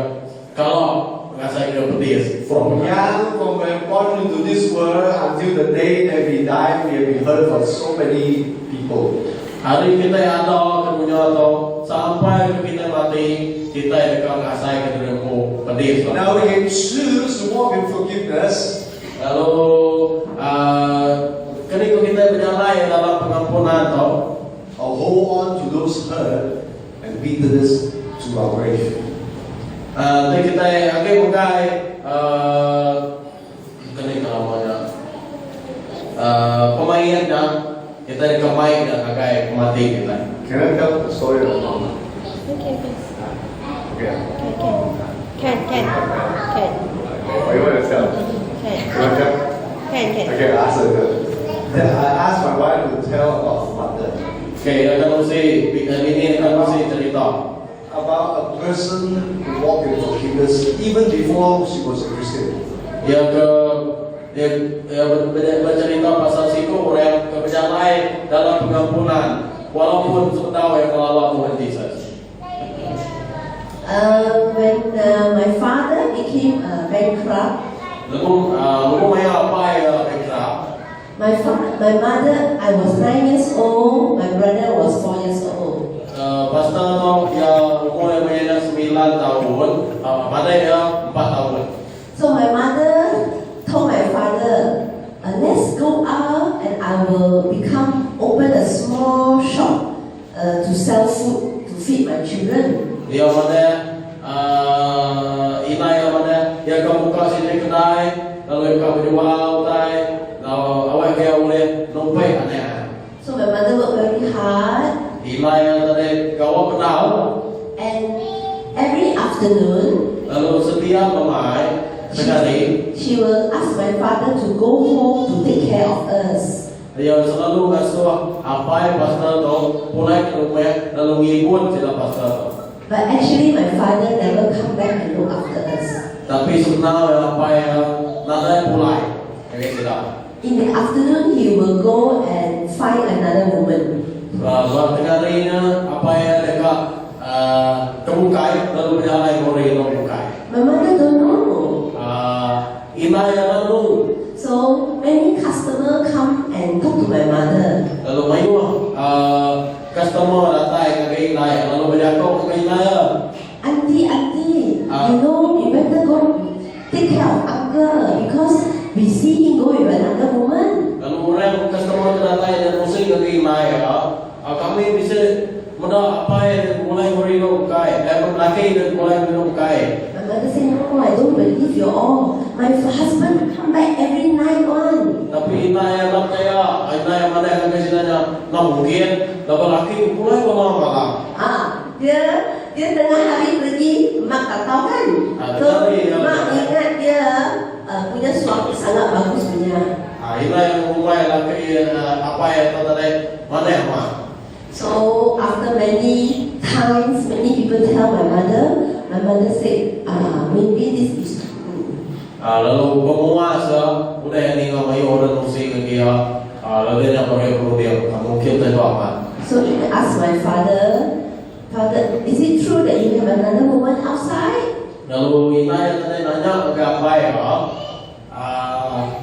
kalau rasa pedih. From young, from born into this world until the day that we die, we have been hurt for so many people. Hari kita ada kemudian atau sampai kita mati kita akan rasa terlalu pedih. Now we can choose to walk in forgiveness. Lalu ketika kita berjalan dalam pengampunan atau Or hold on to those hurt and bitterness to our grave. nanti kita akan mengkai ketika namanya pemain dan kita dikamai dan akan mati kita. Can I tell the story of Mama? Okay, please. Okay. Can. What you want to tell? You want to tell? Can. Okay, ask her. I asked my wife to tell about mother. Okay, akan ini akan cerita About a person who walked in forgiveness even before she was a Christian. dia dia bercerita pasal siku orang kebenaran lain dalam pengampunan walaupun sudah yang melawat Tuhan Yesus. When my father became bankrupt, Lalu maya apa ya ekstra? my mother, I was 9 years old, my brother was 4 years old. Pastor tu ya umur yang 9 tahun, pada ya 4 tahun. So my mother told my father, let's go out and I will open a small shop to sell food to feed my children. Dia mana inai mana dia kau buka sini kedai, lalu kau jual kedai, lalu awak kau boleh numpai aneh. So my mother worked very hard, Inai tadi kau kenal, and every afternoon lalu setiap lemai sekali she will ask my father to go home to take care of us. dia selalu ngasuh apa yang pastor tu mulai ke rumah lalu ngikut sila pastor tu. But actually my father never come back and look after us. Tapi sebenarnya apa yang nanti mulai yang sila. In the afternoon he will go and find another woman. Buat harinya apa yang dekat kebukai lalu berjalan kori lalu bukai. My mother don't know. Inai lalu So many customer come and talk to my mother. lalu mayu customer datang ke inai lalu berjakok ke inai. Auntie, you know you better go take care of uncle because we see him go with another woman. Lalu orang customer datang dan musik ke inai kami bisa mudah apa yang mulai berilu kai, laki dan mulai berilu kai. My mother said, no, I don't believe you all. My husband come back every night on. Tapi inai yang nak kaya, inai yang mana yang kesidanya, nak mungkin, lalu laki mulai malam. Dia tengah hari pergi, mak tak tahu kan. So mak ingat dia punya suami sangat bagus punya. Inai yang mulai laki apa yang tadi mana yang mak. So after many times, many people tell my mother said, maybe this is true. Lalu pemuas udah yang tinggal mayu orang musik ke dia, lalu dia nak pergi ke dia, mungkin tu apa? So she asked my father, is it true that you have another woman outside? Lalu inai tadi nanya ke apa ya?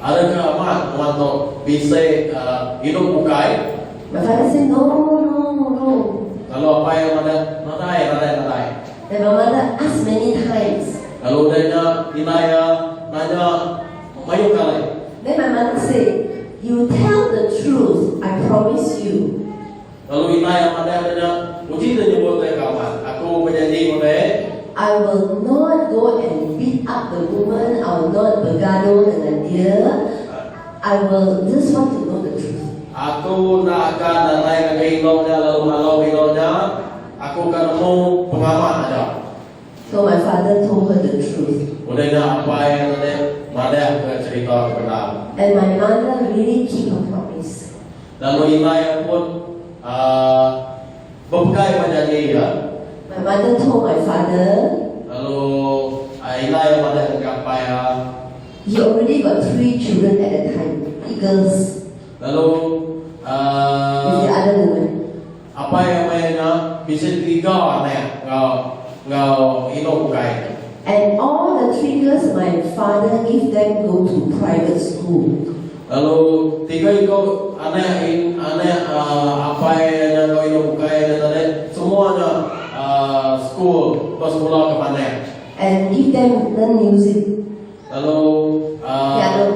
Adakah amat untuk bisa hidup bukai? My father said, no. Lalu apa yang ada? Nadai. Then my mother asked many times. Lalu dia nanya mayu kali. Then my mother said, you tell the truth, I promise you. Lalu inai yang ada uji dan nyebut ke kawan. Aku berjanji kepada I will not go and beat up the woman. I will not bergaduh dengan dia. I will just want to know the truth. aku nak akan datang ke hilangnya lalu malau hilangnya. Aku akan mau pengaman aja. So my father told her the truth. Udahnya apa yang ada cerita kepada. And my mother really keep her promise. Lalu Imai pun berpegang berjanji ya. My mother told my father, Lalu Imai pada apa ya? he already got 3 children at that time, 3 girls Lalu with the other woman. apa yang mainnya bisa 3 anak ngau ino bukai. And all the 3 girls, my father gave them go to private school. Lalu 3 ikut anak apa yang kau ino bukai tadi semuanya school sekolah ke mana? And give them learn music. Lalu Piano.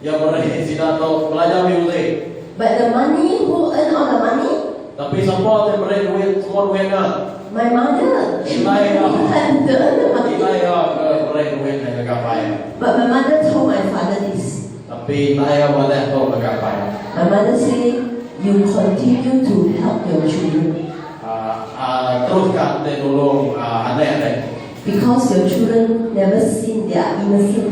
yang mereka tidak tahu belajar music. But the money, who earn all the money? Tapi semua yang mereka duit semua duitnya. My mother. She Imai earn the money. Imai mereka duit yang kapai. But my mother told my father this. Tapi Imai mana tahu kapai. My mother said, you continue to help your children. Teruskan dia tolong anak-anak. Because your children never sin, they are innocent.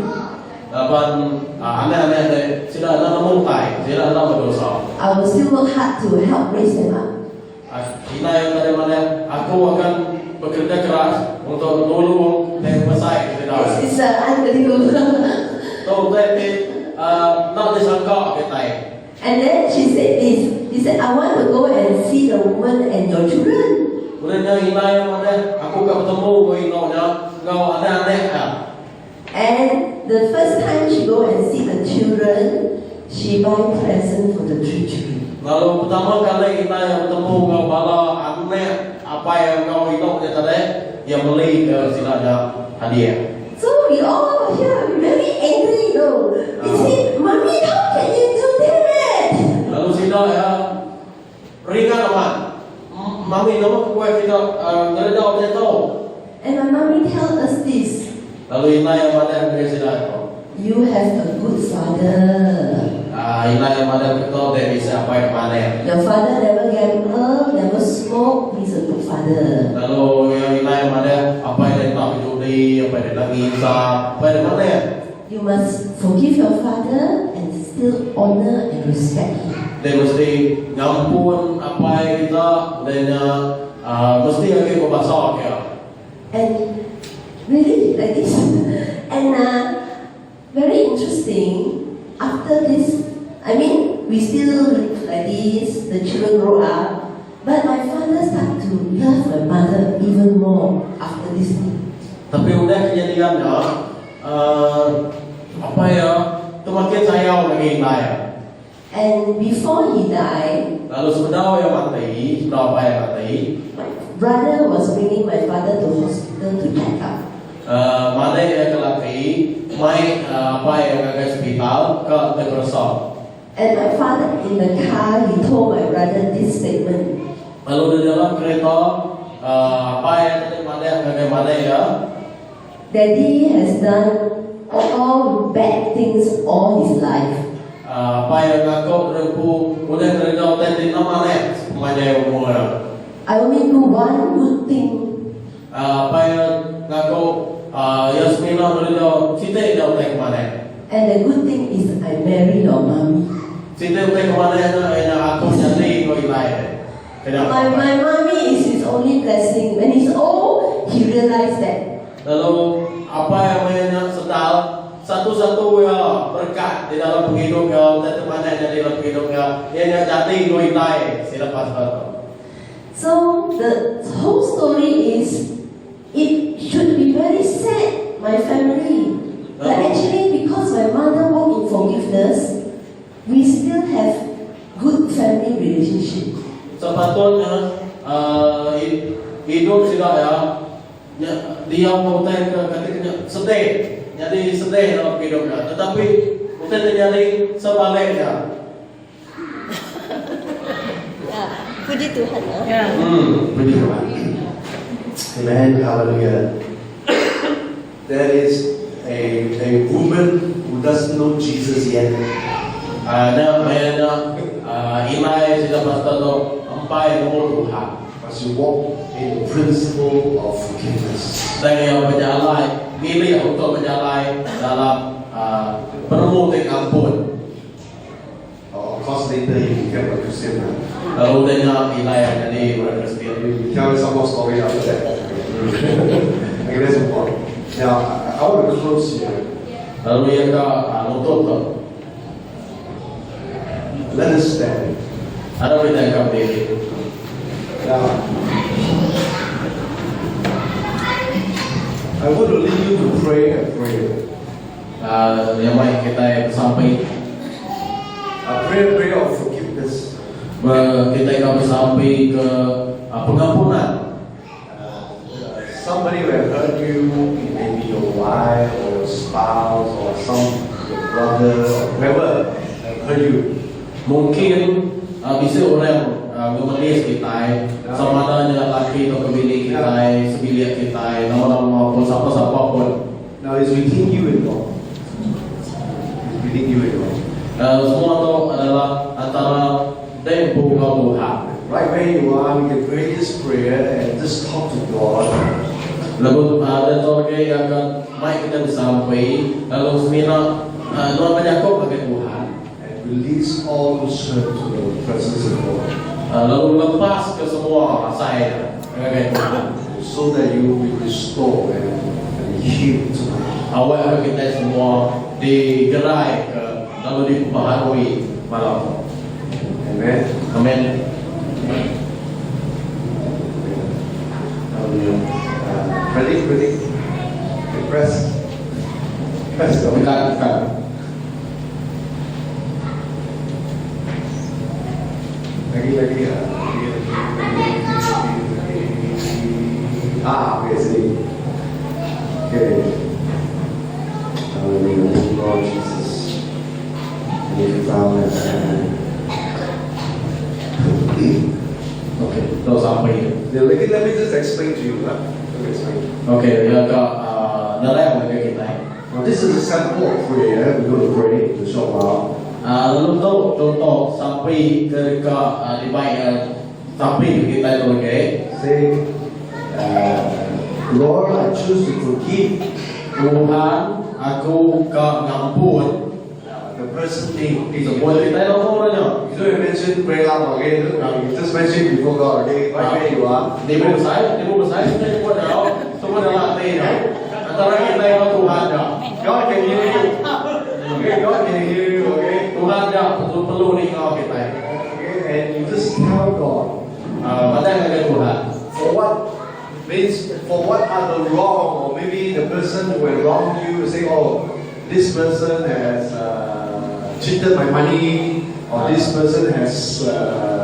Dan anak-anak sudah lama mulai, sudah lama berdosa. I will still work hard to help raise them up. Kita yang dari mana aku akan bekerja keras untuk tolong dan besar kita. It's unbelievable. So tapi nak disangka kita. And then she said this. He said, I want to go and see the woman and your children. Kemudian inai mana aku ke bertemu dengan kau anak-anak. And the first time she go and see the children, she buy present for the 3 children. Lalu pertama kali inai bertemu dengan bala anak apa yang kau hidupnya tadi, yang beli ke silanya hadiah. So we all here very angry though. He said, Mommy, how can you do that? Lalu sila ya ringan amat. Mami nama kue kita kerja macam tu. And my mommy tell us this. Lalu inai yang mana yang sila itu. You have a good father. Inai yang mana kita dari siapa yang mana. Your father never gamble, never smoke. He's a good father. Lalu yang inai yang mana apa yang tak judi, apa yang tak ngisap, apa yang mana. You must forgive your father and still honor and respect him. Dia mesti ngampun apa yang kita dan mesti lagi membasuh dia. And really like this. And very interesting. After this, I mean, we still live like this. The children grow up, but my father start to love my mother even more after this thing. Tapi udah kejadiannya apa ya, semakin sayang lagi inai. And before he died, Lalu sebenarnya yang mati, sebenarnya apa yang mati? my brother was bringing my father to hospital to check up. Mana yang kelaki, mai apa yang ke hospital ke Microsoft. And my father in the car, he told my brother this statement. Lalu di dalam kereta apa yang tadi mana ya? Daddy has done all bad things all his life. Apa yang aku rempu, udah kerja tadi mana? Mana yang umur? I only do one good thing. Apa yang aku Yasmina kerja cita yang udah mana? And the good thing is I marry your mommy. Cita udah mana yang aku jadi kau ilai. My mommy is his only blessing. When he's old, he realized that. Lalu apa yang banyak sedal satu-satu ya berkat di dalam hidupnya, satu mana yang di dalam hidupnya, yang jadi luitai selepas itu. So the whole story is, it should be very sad, my family. But actually, because my mother walked in forgiveness, we still have good family relationship. Sepatutnya hidup sudah ya, dia mau ketika sedih, jadi sedih dalam hidupnya. Tetapi bukan terjadi sebaliknya. Ya, puji Tuhan. Puji Tuhan. Amen. Hallelujah. There is a woman who doesn't know Jesus yet. Ada banyak inai sudah pasti tahu sampai umur Tuhan. But she walk in the principle of forgiveness. Saya berjalan, milih untuk berjalan dalam penemuan ampun. Of course, later he became a Christian. Lalu dia wilayah jadi orang Kristen. You tell me some more story after that. Okay, let's move on. Now, I want to close here. Lalu yang ke nutup tu, Let us stand. ada kita yang berdiri. Now, I want to lead you to pray a prayer. Yang baik kita sampai A prayer of forgiveness. kita akan sampai ke pengampunan. Somebody will have hurt you, maybe your wife or your spouse or your brother or whoever have hurt you. Mungkin bisa orang menulis kita, sama ada lelaki atau kebili kita, sebilik kita, nama-nama pun siapa-siapa pun. Now it's between you and God. It's between you and God. Semua itu adalah antara tempo kau Tuhan. Right where you are, you can pray this prayer and just talk to God. Lalu ada orang yang akan mai kita sampai, lalu semina Tuhan menyakop bagi Tuhan. And release all those hurt to the presence of God. Lalu lepas ke semua saya bagi Tuhan. So that you will be restored and healed tonight. Awal kita semua digerai ke lalu diperbaharui malam. Amen. Amin. Ready? Press. Bukan. Lagi. Okay, see. Okay. Hallelujah, Lord Jesus. Thank you, Father. Oke, terus sampai. Let me just explain to you. Let me explain. Oke, ya kak, nilai yang kita. Now, this is a sample of prayer. We're going to pray to show up. Lalu contoh sampai ke sampai kita itu oke. Say, Lord, I choose to forgive Tuhan, aku ngampun. the person name. Sebuah kita itu ngomongnya. You don't mention pray out, okay? You just mention before God, okay? Right where you are. Di buku saya kita nyebut semua adalah artinya. Antara kita itu Tuhan ya. God can hear you. Okay, God can hear you, okay? Tuhan ya perlu dengar kita. Okay, and you just tell God. Padahal ada Tuhan. For what are the wrong, or maybe the person who had wronged you, say, oh, this person has cheated my money, or this person has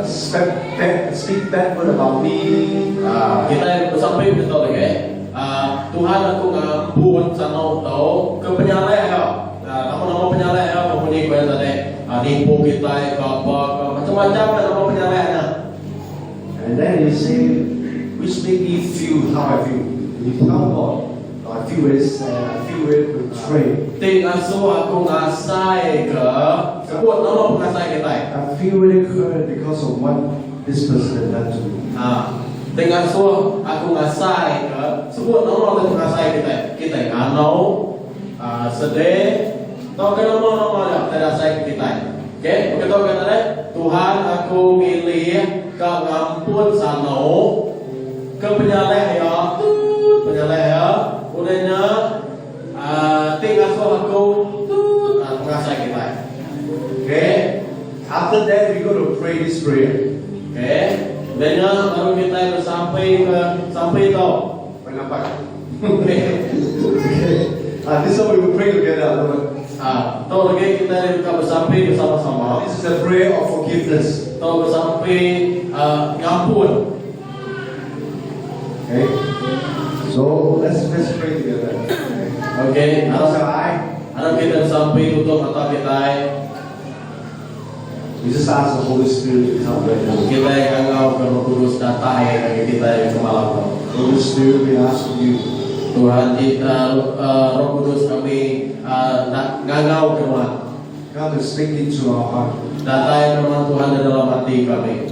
speak bad word about me. Kita sampai betul ya. Tuhan aku ngampun sanau tahu ke penyaleh ya. Nama penyaleh ya mempunyai kau tadi nipu kita ke apa macam-macam nama penyalehnya. And then you say, which make me feel how I feel. You tell God, I feel very sad, I feel very betrayed. Tinggal aku ngasai ke sebut nama pengasai kita. I feel very hurt because of what this person had done to me. Tinggal aku ngasai ke sebut nama pengasai kita. Kita nganau sedih. Tahu kan nama terasai kita. Okay, begitu kan ada Tuhan aku milih ke ngampun sanau ke penyaleh ya, udahnya tinggal aku mengasai kita. Okay, after that we go to pray this prayer. Okay, udahnya baru kita sampai itu. Nampak? This one we will pray together. Tahu lagi kita bersampai bersama-sama. This is a prayer of forgiveness. Tahu bersampai ngampun. Okay. So let's pray together. Okay. I. Harap kita sampai tutup mata kita. We just ask the Holy Spirit to come right now. Kita yang ngau ke Roh Kudus datang bagi kita ke malam. Holy Spirit, we ask you. Tuhan Roh Kudus kami ngau ke Tuhan. Come and speak into our heart. Datang firman Tuhan di dalam hati kami.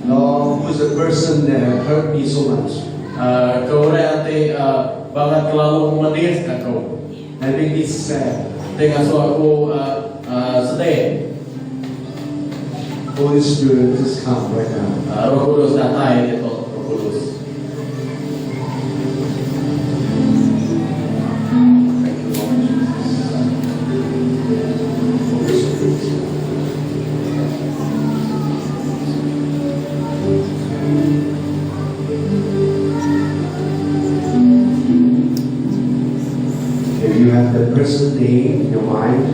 Lord, who is the person that hurt me so much? Kau nanti banget terlalu mendiaskan kau. That made me sad. Dengan suatu sedih. Holy Spirit, just come right now. Roh Kudus datang itu Roh Kudus. Thank you, Lord Jesus. If you have the person name in your mind,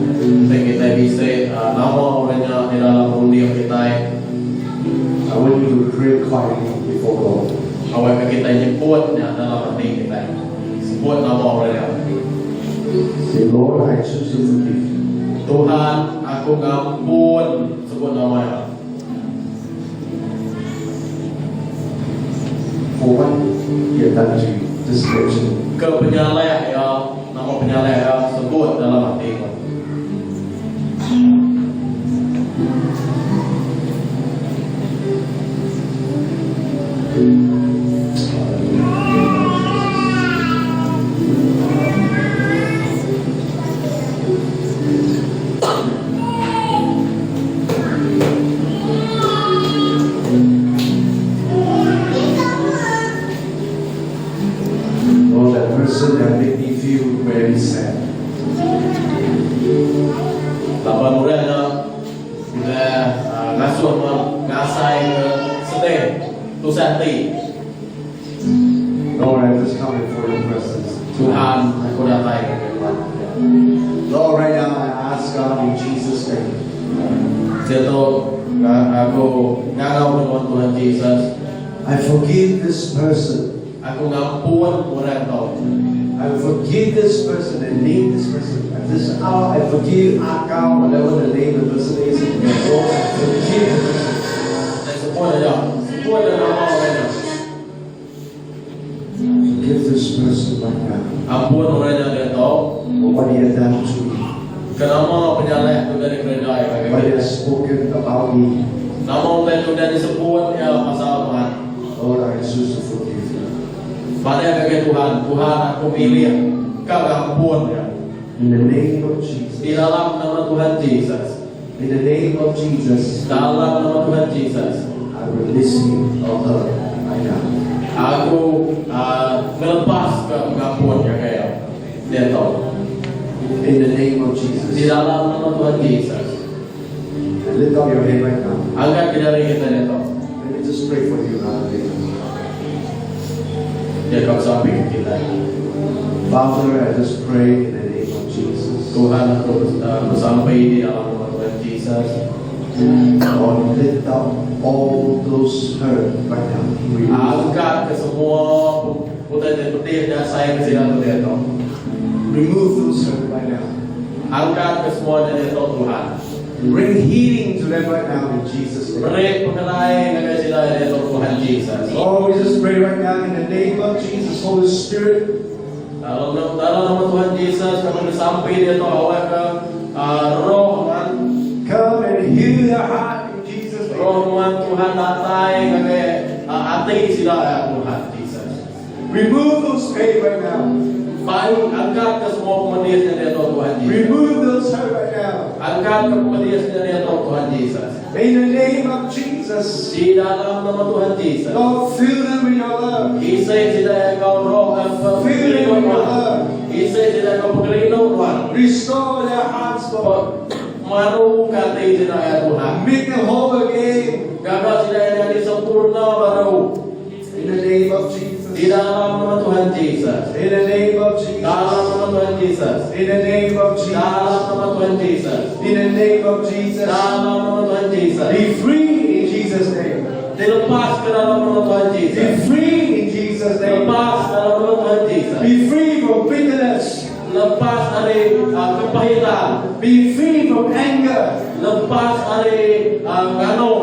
Kita bisa nama orangnya di dalam dunia kita. I want you to pray quietly before God. Awak kita nyebutnya dalam hati kita. Sebut nama orangnya. Say, Lord, I choose to forgive you. Tuhan, aku ngampun. Sebut namanya. For what He had done to you. Just mention. Ke penyaleh ya, nama penyaleh ya, sebut dalam hati kita. Lord, that person that made me feel very sad. Lapan murid Tusanti. Lord, I just come before your presence. Tuhan, aku datang ke Tuhan. Lord, right now I ask God in Jesus' name. Situ aku ngangau dengan Tuhan Yesus. I forgive this person. Aku ngampun orang tu. I forgive this person and name this person. At this hour, I forgive Akau, whatever the name of the person is. Lord, I forgive the person. Dan semua dah, semua dah nama orang. Forgive this person right now Ampun orang yang dia tahu. for what he has done to me. Kenapa penyaleh tu dari keredai What he bagi. has spoken about me. Nama orang tu dari sebut ya pasal Tuhan. Lord, I choose to forgive you. Pada bagi Tuhan, Tuhan aku pilih kau ampun ya. In the name of Jesus. Di dalam nama Tuhan Yesus. In the name of Jesus, Dalam nama Tuhan Yesus. I release him or her right now. Aku melepas ke pengampun yang kaya. Dia tahu. In the name of Di Jesus. dalam nama Tuhan Yesus. And lift up your hand right now. Angkat ke dari kita dia tahu. Let me just pray for you now. Dia kau samping kita. Father, I just pray in the name of Jesus. Tuhan aku bersampai di dalam nama Tuhan Yesus. Lord, lift up all those hurt right now. Angkat ke semua putih-putih dan sayang kesilapan dia tahu. Remove those hurt right now. Angkat ke semua dari Tuhan. Bring healing to them right now in Jesus' name. Beri pengenai dengan kesilapan dari Tuhan Yesus. Lord, we just pray right now in the name of Jesus, Holy Spirit. Dalam nama Tuhan Yesus kami bersampai dia tahu awak ke roh Tuhan. Come and heal their heart in Jesus' name. Roh Tuhan datang ke hati sila Tuhan Yesus. Remove those pain right now. Baik angkat ke semua pemediasnya dia tahu Tuhan Yesus. Remove those hurt right now. Angkat ke pemediasnya dia tahu Tuhan Yesus. In the name of Jesus. Di dalam nama Tuhan Yesus. Lord, fill them with your love. Isai sila kau roh dan Fill them with your Tuhan. love. Isai sila kau pengerino Tuhan. Restore their hearts, Lord. Maru kata sila ya Tuhan. Make them whole again. Gagal sila jadi sempurna baru. In the name of Jesus. Di dalam nama Tuhan Yesus. In the name of Jesus. Dalam nama Tuhan Yesus. In the name of Jesus. Dalam nama Tuhan Yesus. In the name of Jesus. Dalam nama Tuhan Yesus. Be free in Jesus' name. Dilepas ke dalam nama Tuhan Be Yesus. free in Jesus' name. Lepas dalam nama Tuhan Yesus. Be free from bitterness. Lepas dari kepahitan. Be free from anger. Lepas dari ngano.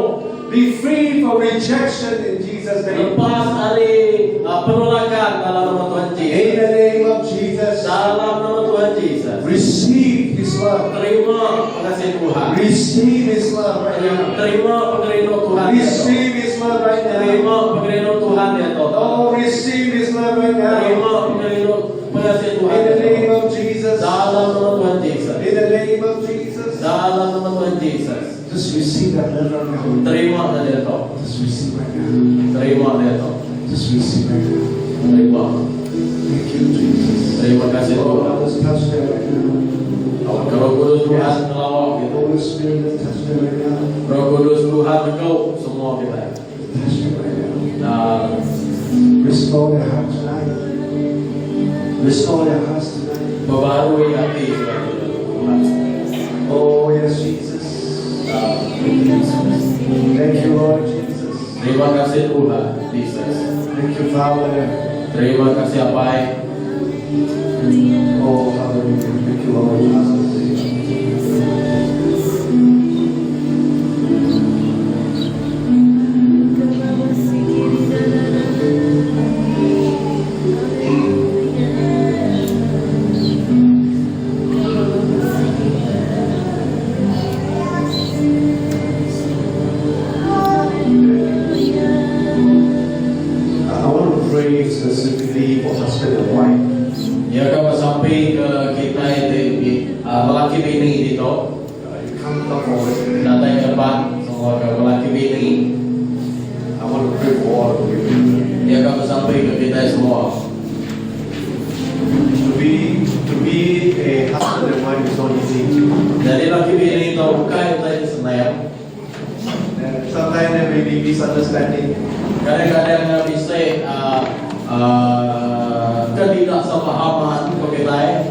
Be free from rejection in Jesus' name. Lepas dari penolakan dalam nama Tuhan In Yesus. the name of Jesus. Dalam nama Tuhan Yesus. Receive His love. Terima kasih Tuhan. Receive His love right now. Terima pengerino Tuhan. Receive His love right now. Terima pengerino Tuhan ya Tuhan. Oh, receive His love right now. Terima pengerino pengasih Tuhan. In the name of Jesus. Dalam nama Tuhan Yesus. In the name of Jesus. Dalam nama Tuhan Yesus. Just receive that love right now. Terima dia Tuhan. Just receive right now. Terima dia Tuhan. Just receive right now. Terima. Thank you, Jesus. Terima kasih Lord, Tuhan. let's touch them right now. Roh Kudus Tuhan melawak gitu. Holy Spirit, let's touch them right now. Roh Kudus Tuhan engkau semua kita. Touch them right now. Dan Restore their hearts tonight. Restore their hearts tonight. membarui hati kita Tuhan. Oh, yes, Jesus. Thank you, Lord Jesus. Terima kasih Tuhan Yesus. Thank you, Father. Terima kasih Bapak. Oh, hallelujah. Thank you, Lord. Hallelujah. I want to pray specifically for husband and wife. Ya kalau sampai ke kita itu lelaki bini itu You come forward. datang ke depan semua ke lelaki bini. I want to pray for all of you. Ya kalau sampai ke kita semua. To be a husband and wife is not easy. Jadi lelaki bini itu bukan yang saya senang. And sometimes there may be misunderstanding. Kadang-kadang bisa ketidaksepahaman kau kita